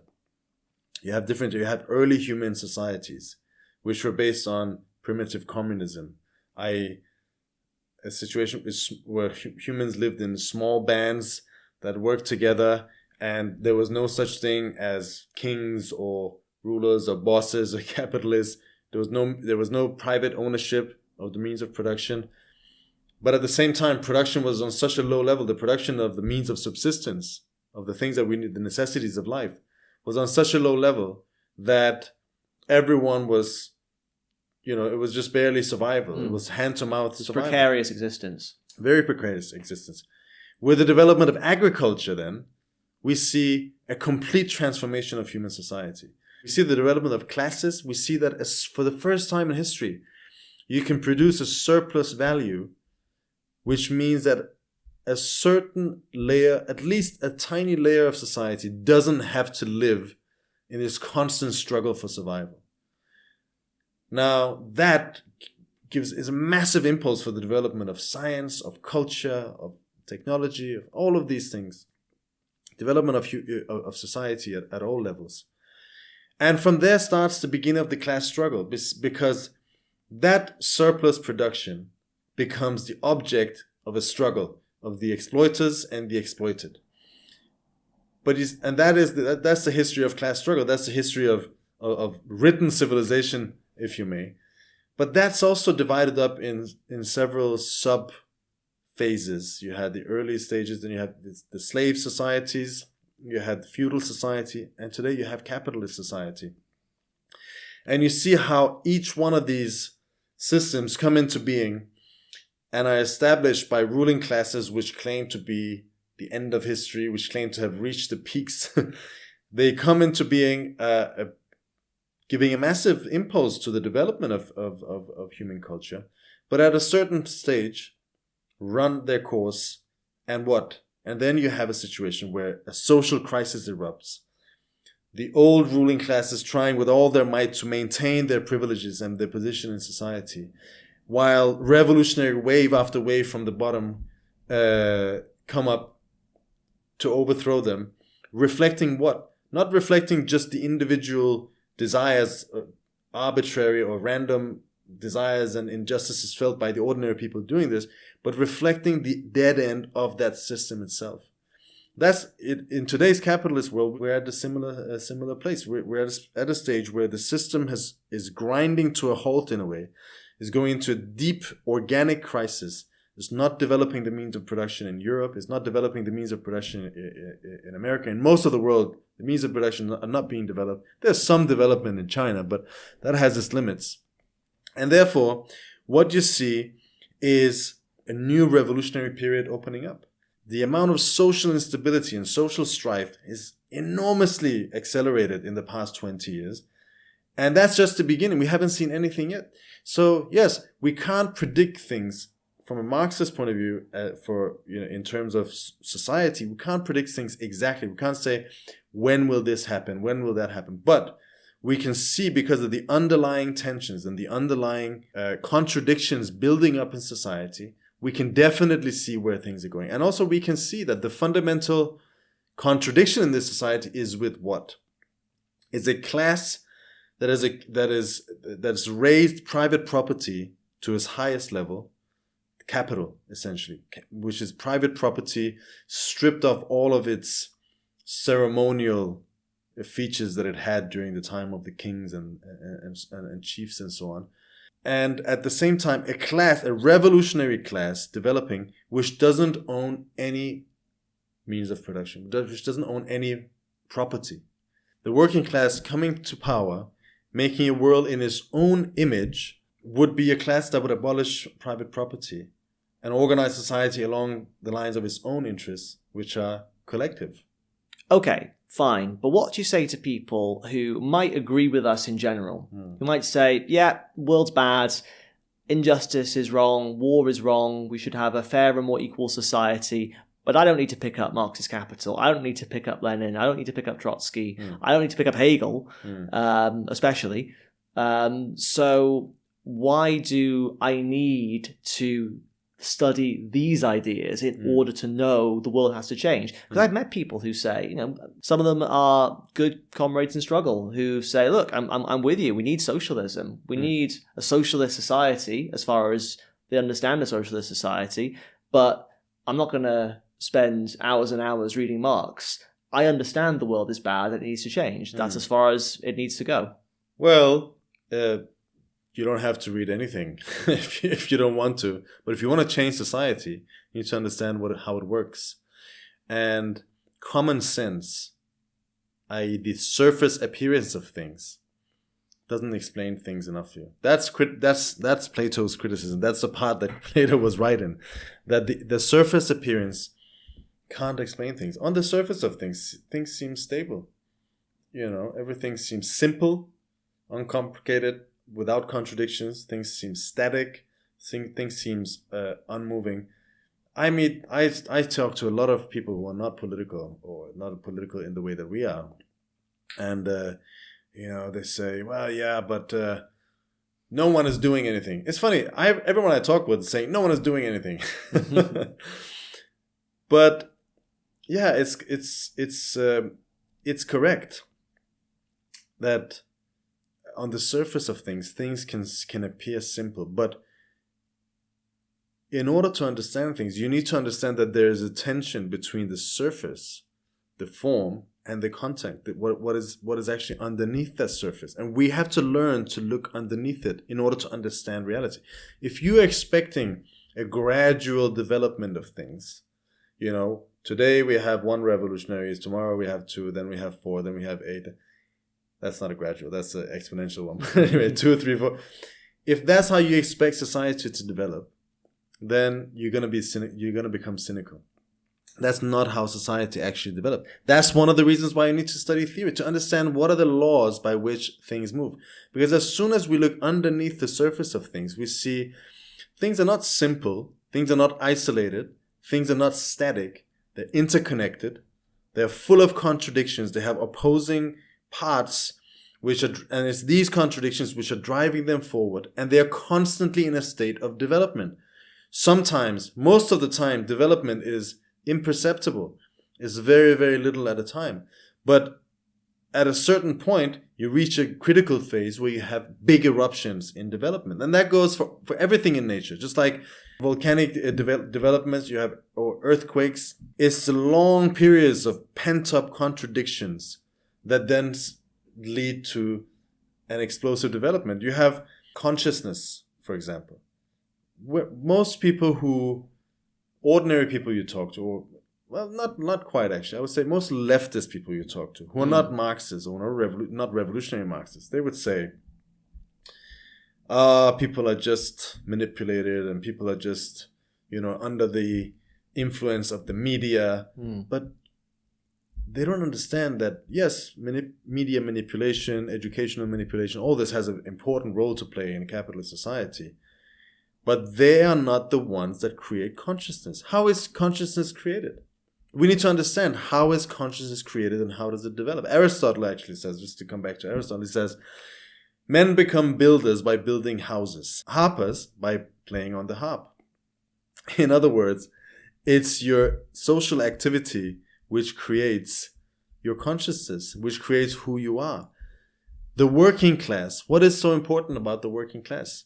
You have early human societies, which were based on primitive communism, a situation where humans lived in small bands that worked together And there was no such thing as kings or rulers or bosses or capitalists. There was no private ownership of the means of production. But at the same time, production was on such a low level. The production of the means of subsistence, of the things that we need, the necessities of life, was on such a low level that everyone was, it was just barely survival. It was hand-to-mouth survival. Precarious existence. Very precarious existence. With the development of agriculture, then, we see a complete transformation of human society. We see the development of classes. We see that for the first time in history, you can produce a surplus value, which means that a certain layer, at least a tiny layer of society, doesn't have to live in this constant struggle for survival. Now, that is a massive impulse for the development of science, of culture, of technology, of all of these things. Development of society at all levels. And from there starts the beginning of the class struggle, because that surplus production becomes the object of a struggle of the exploiters and the exploited. That's the history of class struggle. That's the history of written civilization, if you may. But that's also divided up in several sub phases. You had the early stages, then you had the slave societies, you had feudal society, and today you have capitalist society. And you see how each one of these systems come into being and are established by ruling classes which claim to be the end of history, which claim to have reached the peaks. They come into being, giving a massive impulse to the development of human culture. But at a certain stage, run their course, and what? And then you have a situation where a social crisis erupts. The old ruling classes trying with all their might to maintain their privileges and their position in society, while revolutionary wave after wave from the bottom come up to overthrow them, reflecting what? Not reflecting just the individual desires, arbitrary or random desires and injustices felt by the ordinary people doing this, but reflecting the dead end of that system itself. That's it. In today's capitalist world, we're at a similar place. We're at a stage where the system is grinding to a halt in a way, is going into a deep organic crisis. It's not developing the means of production in Europe. It's not developing the means of production in America. In most of the world, the means of production are not being developed. There's some development in China, but that has its limits. And therefore, what you see is a new revolutionary period opening up. The amount of social instability and social strife is enormously accelerated in the past 20 years. And that's just the beginning. We haven't seen anything yet. So yes, we can't predict things from a Marxist point of view. In terms of society, we can't predict things exactly. We can't say, when will this happen? When will that happen? But we can see, because of the underlying tensions and the underlying contradictions building up in society, we can definitely see where things are going. And also we can see that the fundamental contradiction in this society is with what? It's a class that has raised private property to its highest level, capital, essentially, which is private property stripped of all of its ceremonial features that it had during the time of the kings and chiefs and so on. And at the same time, a revolutionary class developing, which doesn't own any means of production, which doesn't own any property. The working class coming to power, making a world in its own image, would be a class that would abolish private property and organize society along the lines of its own interests, which are collective. Okay, fine. But what do you say to people who might agree with us in general? Who might say, yeah, world's bad, injustice is wrong, war is wrong, we should have a fair and more equal society, but I don't need to pick up Marx's Capital, I don't need to pick up Lenin, I don't need to pick up Trotsky, I don't need to pick up Hegel, especially. So why do I need to study these ideas in order to know the world has to change? Because I've met people who say, some of them are good comrades in struggle who say, look, I'm with you. We need socialism. We need a socialist society as far as they understand a socialist society. But I'm not going to spend hours and hours reading Marx. I understand the world is bad and it needs to change. That's as far as it needs to go. Well, you don't have to read anything if you don't want to. But if you want to change society, you need to understand how it works. And common sense, i.e. the surface appearance of things, doesn't explain things enough for you. That's Plato's criticism. That's the part that Plato was right in. That the surface appearance can't explain things. On the surface of things seem stable. Everything seems simple, uncomplicated, without contradictions. Things seem static. Things seems unmoving. I talk to a lot of people who are not political, or not political in the way that we are, and they say, well, yeah, but no one is doing anything. It's funny. Everyone I talk with is saying no one is doing anything, but yeah, it's correct that on the surface of things can appear simple, but in order to understand things, you need to understand that there is a tension between the surface, the form, and the content. What is actually underneath that surface, and we have to learn to look underneath it in order to understand reality. If you are expecting a gradual development of things, today we have 1 revolutionary, tomorrow we have 2, then we have 4, then we have 8. That's not a gradual, that's an exponential one. Anyway, 2, 3, 4. If that's how you expect society to develop, then you're going to become cynical. That's not how society actually developed. That's one of the reasons why you need to study theory, to understand what are the laws by which things move. Because as soon as we look underneath the surface of things, we see things are not simple, things are not isolated, things are not static, they're interconnected, they're full of contradictions, they have opposing parts, and it's these contradictions which are driving them forward, and they are constantly in a state of development. Sometimes, most of the time, development is imperceptible. It's very, very little at a time. But at a certain point, you reach a critical phase where you have big eruptions in development. And that goes for everything in nature. Just like volcanic developments, you have, or earthquakes. It's the long periods of pent-up contradictions that then lead to an explosive development. You have consciousness, for example. Most ordinary people you talk to, or, well, not quite actually, I would say most leftist people you talk to, who are not Marxists or not revolutionary Marxists, they would say, people are just manipulated and people are just, under the influence of the media. But they don't understand that, yes, media manipulation, educational manipulation, all this has an important role to play in a capitalist society. But they are not the ones that create consciousness. How is consciousness created? We need to understand, how is consciousness created and how does it develop? Aristotle actually says, just to come back to Aristotle, he says, men become builders by building houses, harpers by playing on the harp. In other words, it's your social activity which creates your consciousness, which creates who you are. The working class, what is so important about the working class?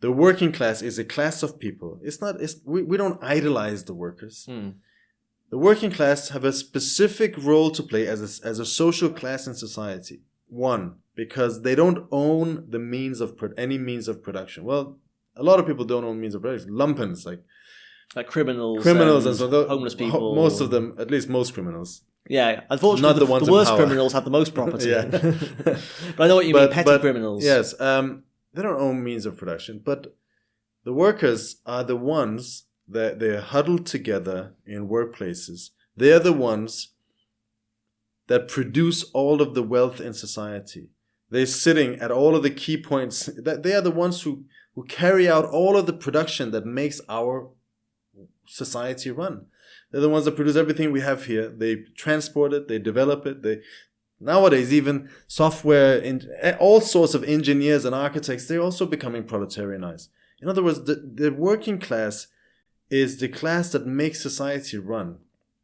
The working class is a class of people. We don't idolize the workers. The working class have a specific role to play as a social class in society. One, because they don't own the means of any means of production. Well, a lot of people don't own means of production. Lumpens, like criminals and so homeless people. Most of them, at least most criminals. Yeah, unfortunately, Not the worst criminals have the most property. Yeah. But I know what you mean, petty criminals. Yes, they don't own means of production, but the workers are the ones that they're huddled together in workplaces. They're the ones that produce all of the wealth in society. They're sitting at all of the key points. They are the ones who carry out all of the production that makes our society run. They're the ones that produce everything we have here. They transport it, they develop it. Nowadays, even software, all sorts of engineers and architects, they're also becoming proletarianized. In other words, the working class is the class that makes society run.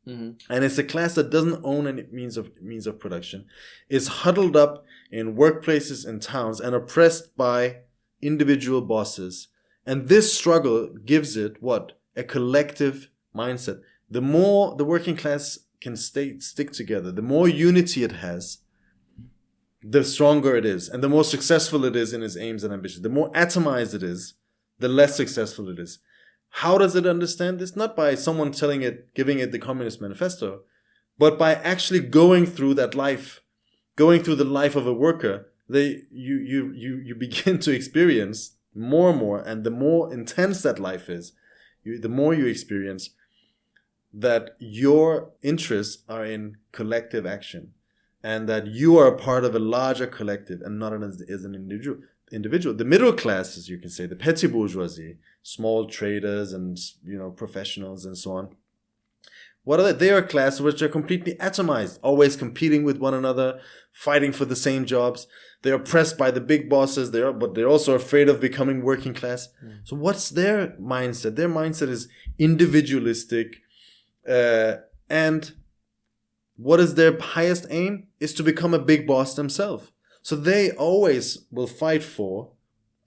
And it's a class that doesn't own any means of production, is huddled up in workplaces and towns and oppressed by individual bosses. And this struggle gives it what? A collective mindset. The more the working class can stick together, the more unity it has, the stronger it is, and the more successful it is in its aims and ambitions. The more atomized it is, the less successful it is. How does it understand this? Not by someone giving it the Communist Manifesto, but by actually going through that life, going through the life of a worker. You begin to experience more and more, and the more intense that life is, the more you experience that your interests are in collective action, and that you are a part of a larger collective and not as an individual. The middle class, as you can say, the petty bourgeoisie, small traders and professionals and so on. What are they? They are a class which are completely atomized, always competing with one another, fighting for the same jobs. They are oppressed by the big bosses. But they're also afraid of becoming working class. So what's their mindset? Their mindset is individualistic, and what is their highest aim? Is to become a big boss themselves. So they always will fight for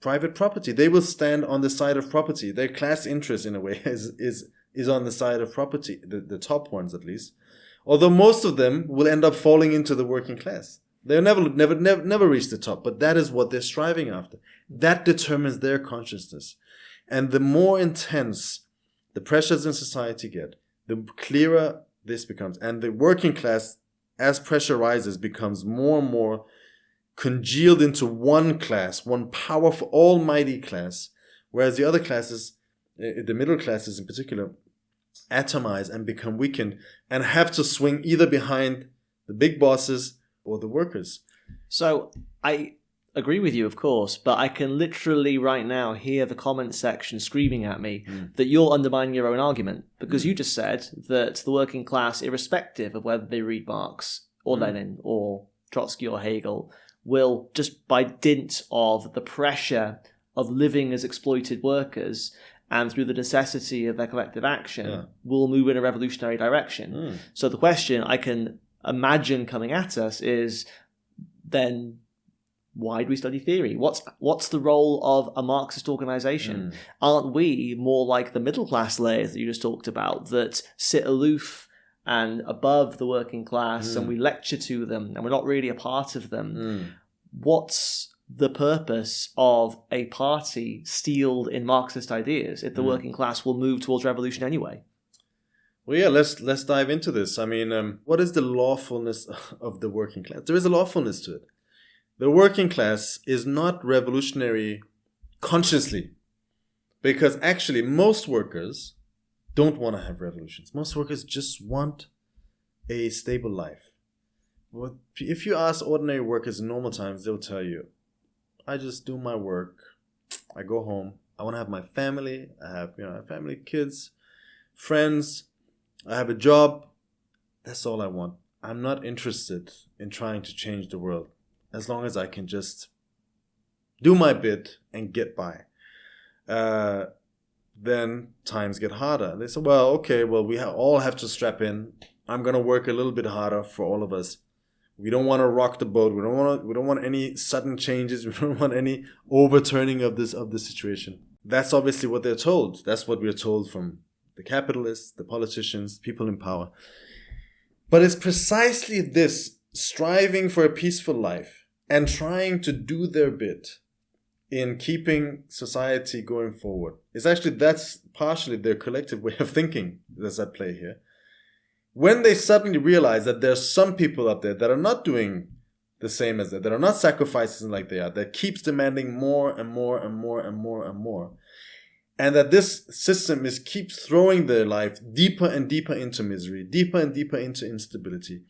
private property. They will stand on the side of property. Their class interest, in a way, is on the side of property, the top ones at least. Although most of them will end up falling into the working class. They'll never reach the top, but that is what they're striving after. That determines their consciousness. And the more intense the pressures in society get, the clearer this becomes. And the working class, as pressure rises, becomes more and more congealed into one class, one powerful, almighty class, whereas the other classes, the middle classes in particular, atomize and become weakened and have to swing either behind the big bosses or the workers. So I agree with you, of course, but I can literally right now hear the comment section screaming at me that you're undermining your own argument, because you just said that the working class, irrespective of whether they read Marx or Lenin or Trotsky or Hegel, will, just by dint of the pressure of living as exploited workers and through the necessity of their collective action, will move in a revolutionary direction. So the question I can imagine coming at us is, then why do we study theory? What's the role of a Marxist organization? Aren't we more like the middle class layers that you just talked about, that sit aloof and above the working class, and we lecture to them and we're not really a part of them? What's the purpose of a party steeled in Marxist ideas if the working class will move towards revolution anyway? Well, yeah, let's dive into this. I mean, what is the lawfulness of the working class? There is a lawfulness to it. The working class is not revolutionary consciously, because actually most workers don't want to have revolutions. Most workers just want a stable life. If you ask ordinary workers in normal times, they'll tell you, I just do my work, I go home, I want to have my family, I have family, kids, friends, I have a job. That's all I want. I'm not interested in trying to change the world, as long as I can just do my bit and get by. Then times get harder. They say, well, okay, we all have to strap in. I'm going to work a little bit harder for all of us. We don't want to rock the boat. We don't want any sudden changes. We don't want any overturning of this situation. That's obviously what they're told. That's what we're told from the capitalists, the politicians, people in power. But it's precisely this, striving for a peaceful life and trying to do their bit in keeping society going forward. That's partially their collective way of thinking that's at play here. When they suddenly realize that there's some people out there that are not doing the same as that are not sacrificing like they are, that keeps demanding more and more and more and more and more, and that this system keeps throwing their life deeper and deeper into misery, deeper and deeper into instability,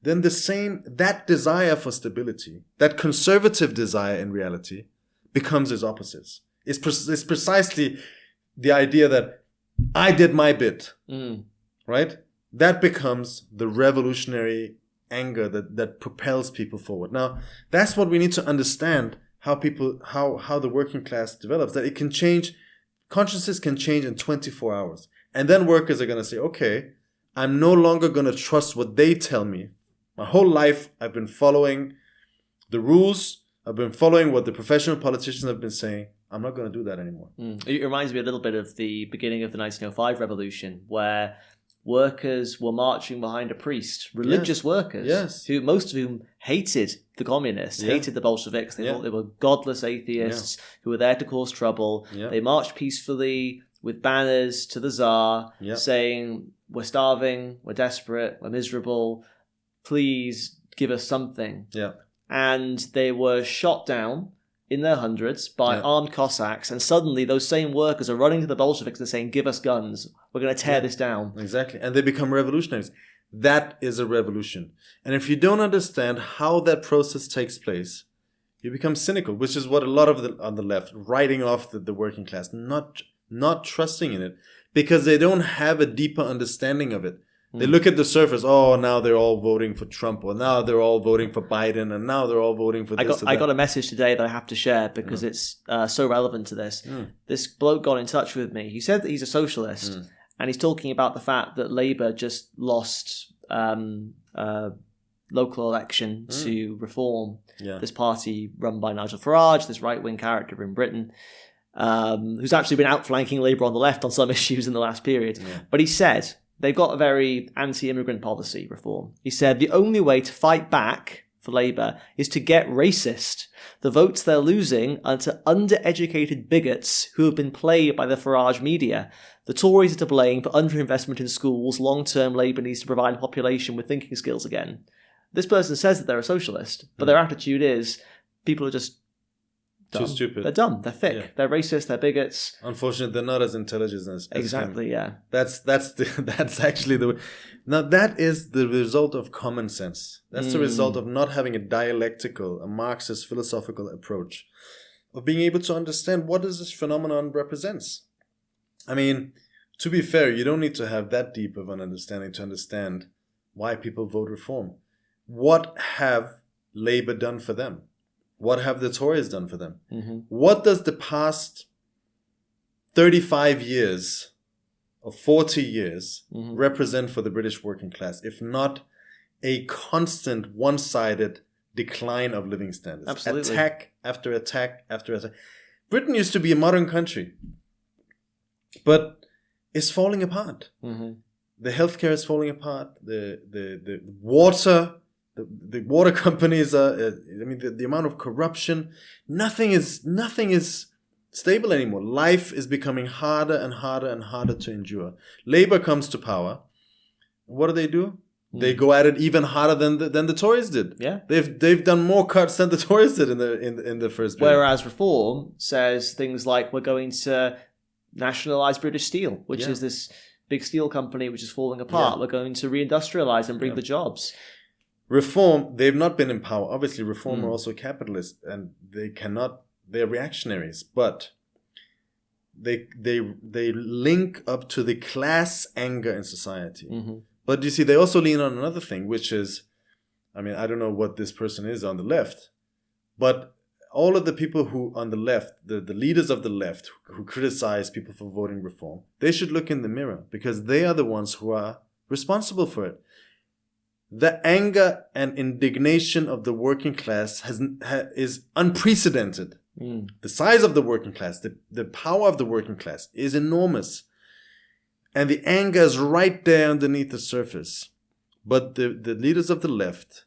then that desire for stability, that conservative desire in reality, becomes its opposites. It's precisely the idea that I did my bit, right? That becomes the revolutionary anger that propels people forward. Now, that's what we need to understand, how the working class develops, that it can change, consciousness can change in 24 hours. And then workers are going to say, okay, I'm no longer going to trust what they tell me. My whole life, I've been following the rules. I've been following what the professional politicians have been saying. I'm not going to do that anymore. It reminds me a little bit of the beginning of the 1905 revolution, where workers were marching behind a priest, religious workers, who most of whom hated the communists, hated the Bolsheviks. They thought they were godless atheists who were there to cause trouble. They marched peacefully with banners to the Tsar, saying, "We're starving, we're desperate, we're miserable. Please give us something." And they were shot down in their hundreds by armed Cossacks, and suddenly those same workers are running to the Bolsheviks and saying, "Give us guns, we're going to tear this down." Exactly, and they become revolutionaries. That is a revolution. And if you don't understand how that process takes place, you become cynical, which is what a lot of on the left, writing off the working class, not trusting in it, because they don't have a deeper understanding of it. They look at the surface. Oh, now they're all voting for Trump, or now they're all voting for Biden, and now they're all voting for this. I got a message today that I have to share because it's so relevant to this. This bloke got in touch with me. He said that he's a socialist, and he's talking about the fact that Labour just lost local election to Reform, this party run by Nigel Farage, this right-wing character in Britain, who's actually been outflanking Labour on the left on some issues in the last period. But he said they've got a very anti-immigrant policy, Reform. He said the only way to fight back for Labour is to get racist. The votes they're losing are to undereducated bigots who have been played by the Farage media. The Tories are to blame for underinvestment in schools. Long-term Labour needs to provide a population with thinking skills again. This person says that they're a socialist, but their attitude is people are just dumb. Too stupid. They're dumb. They're thick. They're racist. They're bigots. Unfortunately, they're not as intelligent as exactly. him. That's actually the. Now that is the result of common sense. That's the result of not having a dialectical, a Marxist philosophical approach, of being able to understand what does this phenomenon represents. I mean, to be fair, you don't need to have that deep of an understanding to understand why people vote Reform. What have Labour done for them? What have the Tories done for them? What does the past 35 years or 40 years represent for the British working class, if not a constant one-sided decline of living standards? Absolutely. Attack after attack after attack. Britain used to be a modern country, but it's falling apart. The healthcare is falling apart. The water... The water companies are, the amount of corruption, nothing is stable anymore. Life is becoming harder and harder and harder to endure. Labour comes to power. What do? They go at it even harder than the Tories did. They've done more cuts than the Tories did in the first period. Whereas Reform says things like we're going to nationalise British Steel, which is this big steel company which is falling apart. We're going to reindustrialise and bring the jobs. Reform, they've not been in power. Obviously, Reform are also capitalists, and they're reactionaries, but they link up to the class anger in society. But you see, they also lean on another thing, which is, I don't know what this person is on the left, but all of the people who on the left, the leaders of the left who criticize people for voting Reform, they should look in the mirror, because they are the ones who are responsible for it. The anger and indignation of the working class is unprecedented. The size of the working class, the power of the working class is enormous. And the anger is right there underneath the surface. But the leaders of the left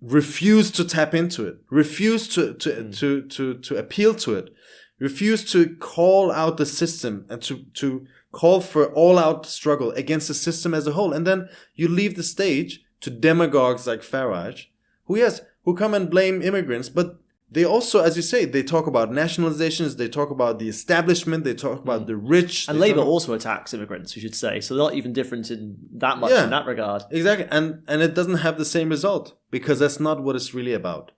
refuse to tap into it, refuse to appeal to it, refuse to call out the system and to call for all-out struggle against the system as a whole. And then you leave the stage to demagogues like Farage, who come and blame immigrants, but they also, as you say, they talk about nationalizations, they talk about the establishment, they talk about the rich. And Labour also attacks immigrants, we should say, so they're not even different in that much in that regard. Exactly, and it doesn't have the same result, because that's not what it's really about.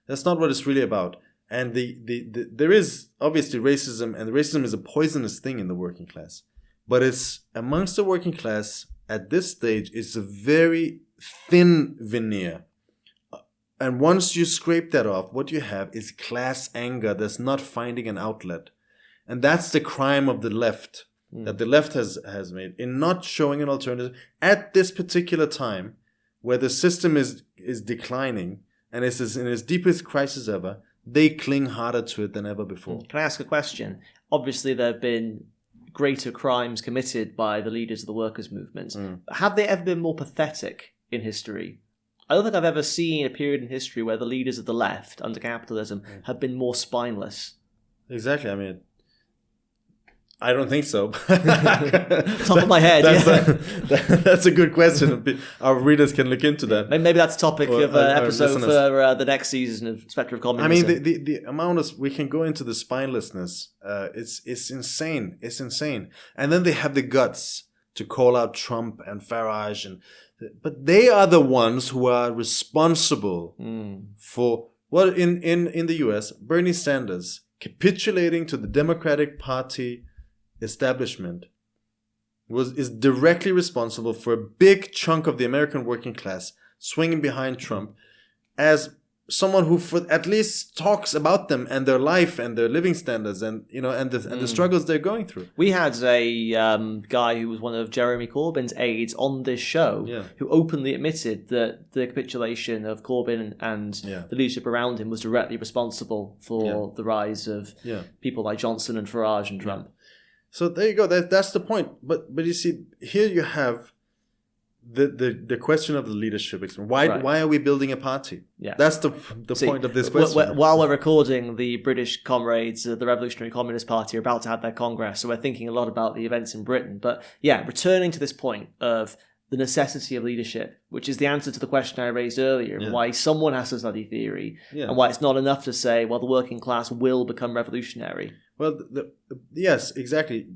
That's not what it's really about. And there is obviously racism, and racism is a poisonous thing in the working class. But it's amongst the working class at this stage, it's a very thin veneer. And once you scrape that off, what you have is class anger that's not finding an outlet. And that's the crime of the left, that the left has made, in not showing an alternative at this particular time, where the system is declining and is in its deepest crisis ever. They cling harder to it than ever before. Can I ask a question? Obviously, there have been greater crimes committed by the leaders of the workers' movement. Have they ever been more pathetic in history? I don't think I've ever seen a period in history where the leaders of the left under capitalism have been more spineless. Exactly. I mean, I don't think so. Top of my head, that's a good question. Our readers can look into that. Maybe that's a topic of an episode listeners. For the next season of Spectre of Communism. I mean, the amount of we can go into the spinelessness. It's insane. It's insane. And then they have the guts to call out Trump and Farage, but they are the ones who are responsible for in the U.S. Bernie Sanders capitulating to the Democratic Party establishment is directly responsible for a big chunk of the American working class swinging behind Trump as someone who at least talks about them and their life and their living standards and the struggles they're going through. We had a guy who was one of Jeremy Corbyn's aides on this show who openly admitted that the capitulation of Corbyn and the leadership around him was directly responsible for the rise of people like Johnson and Farage and Trump. So there you go. That's the point. But you see, here you have the question of the leadership. Why are we building a party? Yeah. That's the point of this question. While we're recording, the British comrades of the Revolutionary Communist Party are about to have their Congress, so we're thinking a lot about the events in Britain. But yeah, returning to this point of the necessity of leadership, which is the answer to the question I raised earlier, and why someone has to study theory, and why it's not enough to say, well, the working class will become revolutionary. Well, yes, exactly.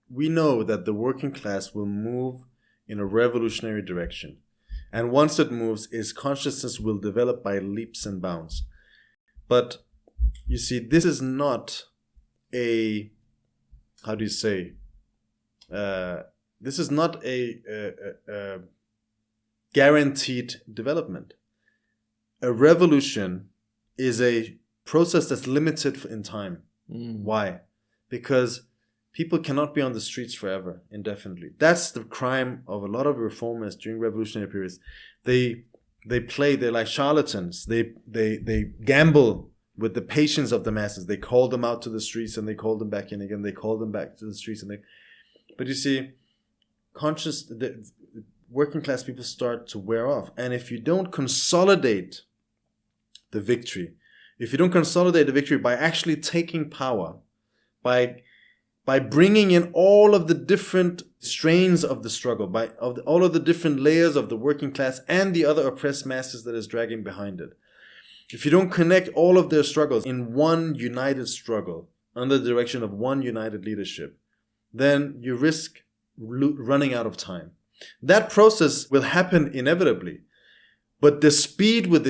We know that the working class will move in a revolutionary direction. And once it moves, its consciousness will develop by leaps and bounds. But you see, this is not this is not a guaranteed development. A revolution is a process that's limited in time. Why? Because people cannot be on the streets forever, indefinitely. That's the crime of a lot of reformists during revolutionary periods. They're like charlatans. They gamble with the patience of the masses. They call them out to the streets and they call them back in again. They call them back to the streets but you see, the working class people start to wear off. And if you don't consolidate the victory, by actually taking power, by bringing in all of the different strains of the struggle, all of the different layers of the working class and the other oppressed masses that is dragging behind it. If you don't connect all of their struggles in one united struggle under the direction of one united leadership, then you risk running out of time. That process will happen inevitably, but the speed with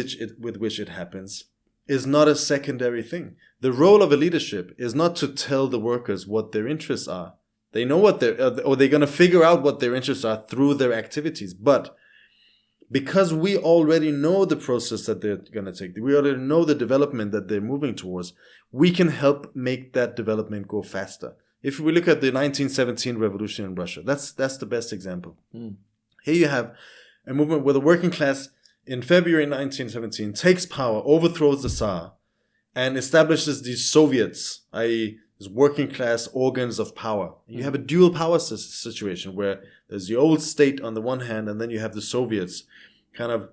which it happens is not a secondary thing. The role of a leadership is not to tell the workers what their interests are. They know what they're going to figure out what their interests are through their activities. But because we already know the process that they're going to take, we already know the development that they're moving towards, we can help make that development go faster. If we look at the 1917 revolution in Russia, that's the best example. Here you have a movement where the working class in February 1917 takes power, overthrows the Tsar, and establishes these Soviets, i.e. these working class organs of power. You have a dual power situation where there's the old state on the one hand, and then you have the Soviets kind of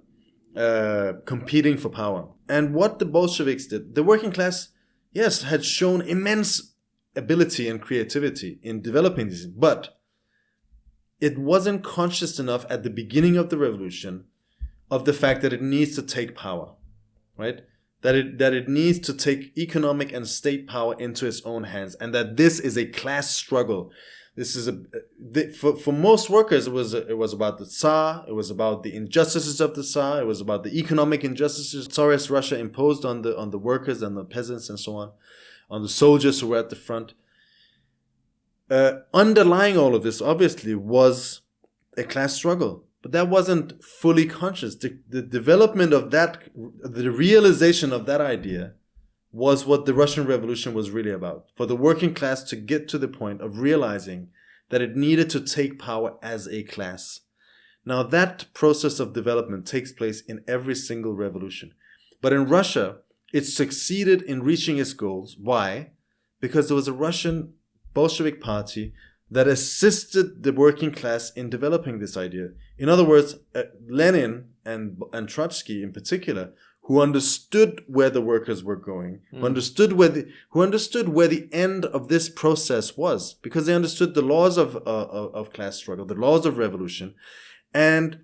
competing for power. And what the Bolsheviks did, the working class, yes, had shown immense ability and creativity in developing these, but it wasn't conscious enough at the beginning of the revolution of the fact that it needs to take power, right? That it needs to take economic and state power into its own hands, and that this is a class struggle. This is for most workers, it was about the Tsar, it was about the injustices of the Tsar, it was about the economic injustices Tsarist Russia imposed on the workers and the peasants and so on the soldiers who were at the front. Underlying all of this, obviously, was a class struggle. But that wasn't fully conscious. The development of that, the realization of that idea was what the Russian Revolution was really about. For the working class to get to the point of realizing that it needed to take power as a class. Now that process of development takes place in every single revolution. But in Russia, it succeeded in reaching its goals. Why? Because there was a Russian Bolshevik party that assisted the working class in developing this idea. In other words, Lenin and Trotsky in particular, who understood where the workers were going, who understood where the end of this process was, because they understood the laws of class struggle, the laws of revolution, and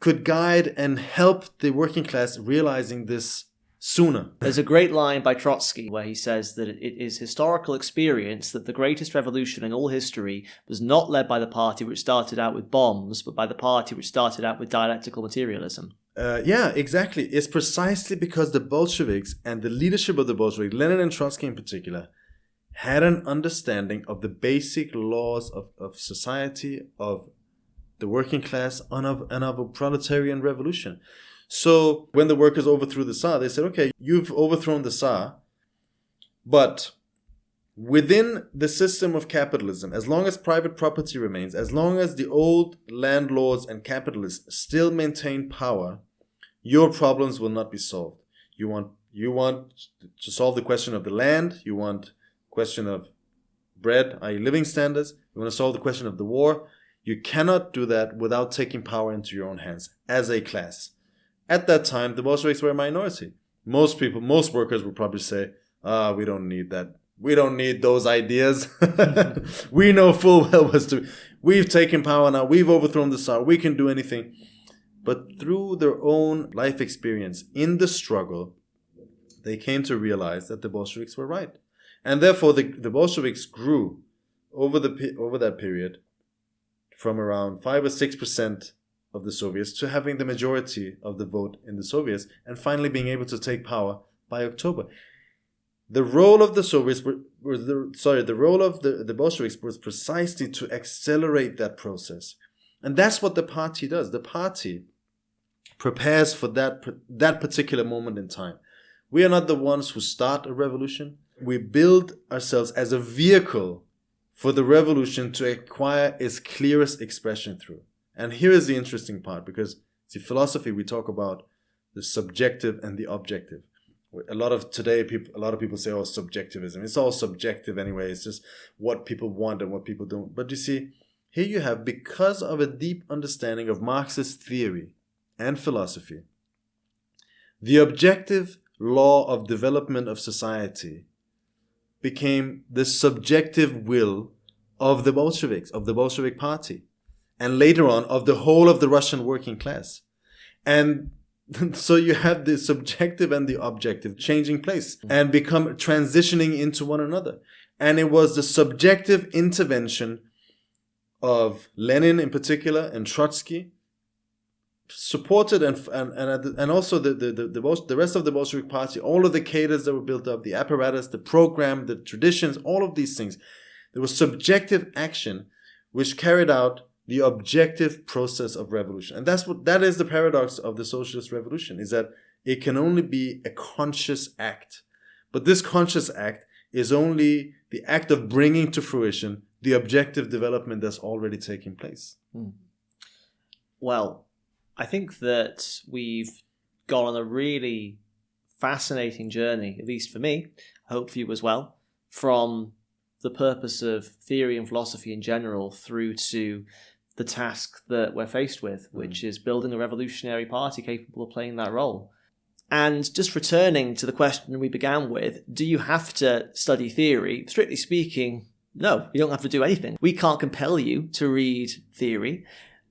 could guide and help the working class realizing this sooner. There's a great line by Trotsky where he says that it is historical experience that the greatest revolution in all history was not led by the party which started out with bombs, but by the party which started out with dialectical materialism. Yeah, exactly. It's precisely because the Bolsheviks and the leadership of the Bolsheviks, Lenin and Trotsky in particular, had an understanding of the basic laws of society, of the working class, and of a proletarian revolution. So when the workers overthrew the Tsar, they said, okay, you've overthrown the Tsar, but within the system of capitalism, as long as private property remains, as long as the old landlords and capitalists still maintain power, your problems will not be solved. You want to solve the question of the land, you want question of bread, i.e. living standards, you want to solve the question of the war. You cannot do that without taking power into your own hands as a class. At that time, the Bolsheviks were a minority. Most workers would probably say, we don't need that. We don't need those ideas. We know full well we've taken power now. We've overthrown the Tsar. We can do anything. But through their own life experience in the struggle, they came to realize that the Bolsheviks were right. And therefore, the Bolsheviks grew over that period from around 5 or 6% of the Soviets to having the majority of the vote in the Soviets and finally being able to take power by October. The role of the Soviets the role of the Bolsheviks was precisely to accelerate that process. And that's what the party does. The party prepares for that particular moment in time. We are not the ones who start a revolution. We build ourselves as a vehicle for the revolution to acquire its clearest expression through. And here is the interesting part, because in philosophy we talk about the subjective and the objective. A lot of people say, oh, subjectivism. It's all subjective anyway. It's just what people want and what people don't. But you see, here you have, because of a deep understanding of Marxist theory and philosophy, the objective law of development of society became the subjective will of the Bolsheviks, of the Bolshevik party, and later on of the whole of the Russian working class. And so you have the subjective and the objective changing place and transitioning into one another. And it was the subjective intervention of Lenin in particular and Trotsky, supported and also the rest of the Bolshevik party, all of the cadres that were built up, the apparatus, the program, the traditions, all of these things. There was subjective action which carried out the objective process of revolution. And that is the paradox of the socialist revolution, is that it can only be a conscious act. But this conscious act is only the act of bringing to fruition the objective development that's already taking place. Well, I think that we've gone on a really fascinating journey, at least for me, I hope for you as well, from the purpose of theory and philosophy in general through to the task that we're faced with, which is building a revolutionary party capable of playing that role. And just returning to the question we began with, do you have to study theory? Strictly speaking, no, you don't have to do anything. We can't compel you to read theory,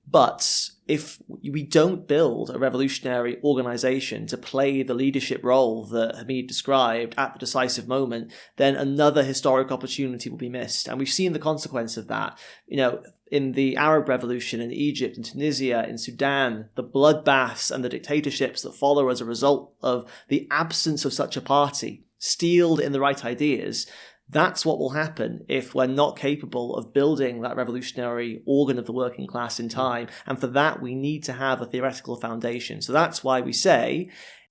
but if we don't build a revolutionary organization to play the leadership role that Hamid described at the decisive moment, then another historic opportunity will be missed. And we've seen the consequence of that. In the Arab Revolution in Egypt, in Tunisia, in Sudan, the bloodbaths and the dictatorships that follow as a result of the absence of such a party, steeled in the right ideas. That's what will happen if we're not capable of building that revolutionary organ of the working class in time. And for that, we need to have a theoretical foundation. So that's why we say,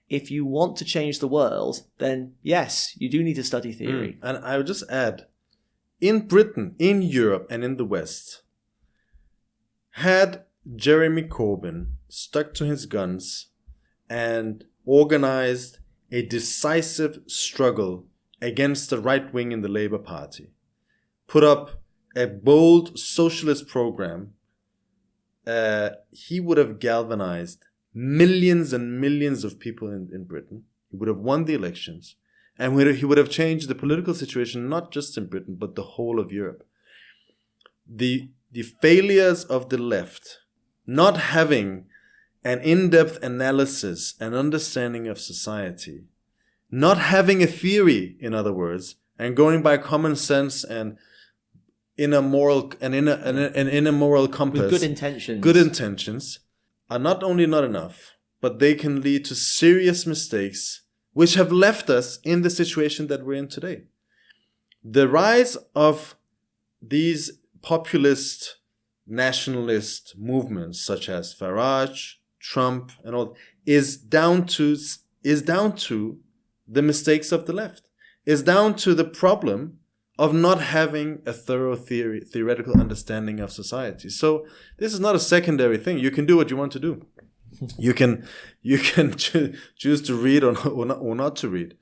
if you want to change the world, then yes, you do need to study theory. And I would just add, in Britain, in Europe, and in the West, had Jeremy Corbyn stuck to his guns and organized a decisive struggle against the right wing in the Labour Party, put up a bold socialist program, he would have galvanized millions and millions of people in Britain. He would have won the elections. And he would have changed the political situation, not just in Britain, but the whole of Europe. The failures of the left, not having an in-depth analysis and understanding of society, not having a theory, in other words, and going by common sense and in a moral compass, with good intentions, are not only not enough, but they can lead to serious mistakes, which have left us in the situation that we're in today. The rise of these populist, nationalist movements, such as Farage, Trump, and all, is down to the mistakes of the left. Is down to the problem of not having a thorough theoretical understanding of society. So this is not a secondary thing. You can do what you want to do. You can choose to read or not to read.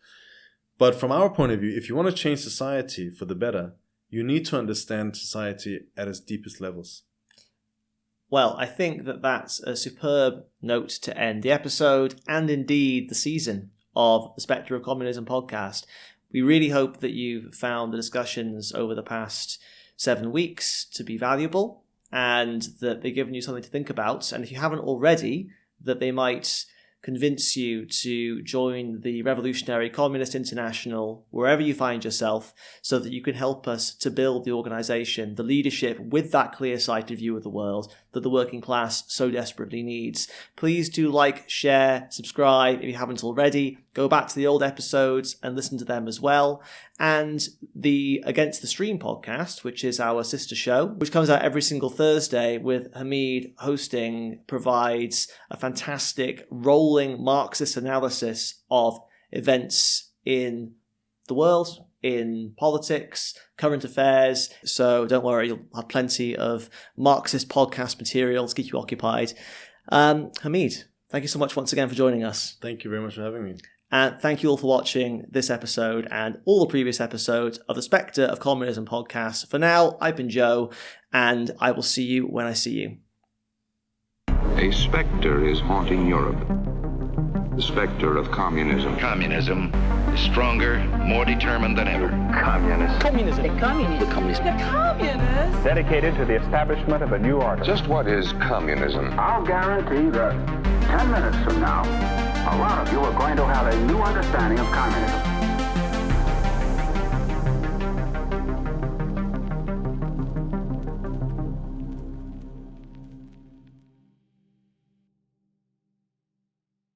But from our point of view, if you want to change society for the better, you need to understand society at its deepest levels. Well, I think that that's a superb note to end the episode and indeed the season of the Spectre of Communism podcast. We really hope that you've found the discussions over the past 7 weeks to be valuable and that they've given you something to think about. And if you haven't already, that they might convince you to join the Revolutionary Communist International wherever you find yourself so that you can help us to build the organisation, the leadership with that clear-sighted view of the world that the working class so desperately needs. Please do like, share, subscribe if you haven't already. Go back to the old episodes and listen to them as well. And the Against the Stream podcast, which is our sister show, which comes out every single Thursday with Hamid hosting, provides a fantastic rolling Marxist analysis of events in the world, in politics, current affairs. So don't worry, you'll have plenty of Marxist podcast material to keep you occupied. Hamid, thank you so much once again for joining us. Thank you very much for having me. And thank you all for watching this episode and all the previous episodes of the Spectre of Communism podcast. For now, I've been Joe, and I will see you when I see you. A spectre is haunting Europe. The spectre of communism. Communism is stronger, more determined than ever. Communist. Communism. The communist. The communist. The communist. Dedicated to the establishment of a new order. Just what is communism? I'll guarantee that 10 minutes from now, a lot of you are going to have a new understanding of communism.